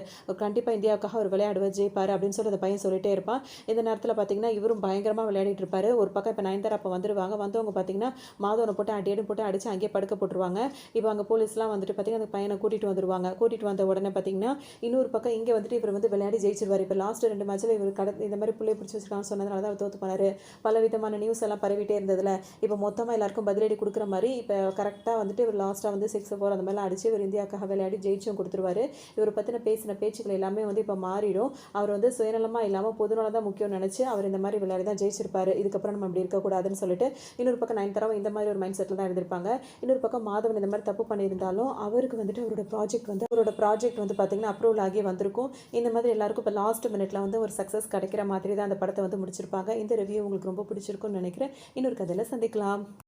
கண்டிப்பாக இந்தியாவுக்காக அவர் விளையாடுவார், ஜெயிப்பார் அப்படின்னு சொல்லி அந்த பையன் சொல்லிட்டே இருப்பான். இந்த நேரத்தில் பார்த்தீங்கன்னா இவரும் பயங்கரமாக விளையாடிட்டு இருப்பார். ஒரு பக்கம் இப்போ நயன்தாரா அப்போ வந்துடுவாங்க. வந்தவங்க பார்த்தீங்கன்னா மாதவனை போட்டு போட்டு அடித்து அங்கேயே படுக்க போட்டுருவாங்க. இப்போ அங்கே போலீஸ்லாம் வந்துட்டு பார்த்தீங்கன்னா அந்த பையனை கூட்டிகிட்டு வந்துடுவாங்க. கூட்டிகிட்டு வந்த உடனே பார்த்தீங்கன்னா இன்னொரு பக்கம் இங்கே வந்துட்டு இவர் வந்து விளையாடி ஜெயிச்சிருவார். இப்போ லாஸ்ட் 2 மேட்ச்சில் இவர் இந்த மாதிரி பிள்ளைய பிடிச்சி வச்சிருக்கான்னு சொன்னதுனால தான் அவர் தோற்று போனார். பல விதமான நியூஸ் எல்லாம் பரவிட்டே இருந்ததில் இப்போ மொத்தமாக எல்லாருக்கும் பதிலடி கொடுக்குற மாதிரி இப்போ கரெக்டாக வந்துட்டு இவர் லாஸ்ட்டாக வந்து 6-4 அந்த மாதிரிலாம் அடித்து இவர் இந்தியாவுக்காக விளையாடி ஜெயிச்சும் கொடுத்துருவார். இவர் பற்றின பேசின பேச்சுக்கள் எல்லாமே வந்து இப்போ மாறிடும். அவர் வந்து சுயநலமாக இல்லாமல் பொதுநலம் தான் முக்கியம் நினச்சி அவர் இந்த மாதிரி விளையாடி தான் ஜெயிச்சிருப்பார். இதுக்கப்புறம் நம்ம இப்படி இருக்கக்கூடாதுன்னு சொல்லிட்டு இன்னொரு பக்கம் நயன்தாராவும் இந்த மாதிரி ஒரு மைண்ட் செட்டில் தான் இருந்திருப்பாங்க. இன்னொரு பக்கம் மாதவன் இந்த மாதிரி தப்பு பண்ணியிருந்தாலும் அவருக்கு வந்துட்டு அவரோட ப்ராஜெக்ட் வந்து பார்த்தீங்கன்னா அப்ரூவல் ஆகி வந்திருக்கும். இந்த மாதிரி எல்லாருக்கும் இப்போ லாஸ்ட் மினிட்ல வந்து ஒரு சக்ஸஸ் கிடைக்கிற மாதிரி தான் அந்த படத்தை வந்து முடிச்சிருப்பாங்க. இந்த ரிவ்யூ உங்களுக்கு ரொம்ப பிடிச்சிருக்கும்னு நினைக்கிறேன். நினைக்கிறேன். இன்னொரு கதையில் சந்திக்கலாம்.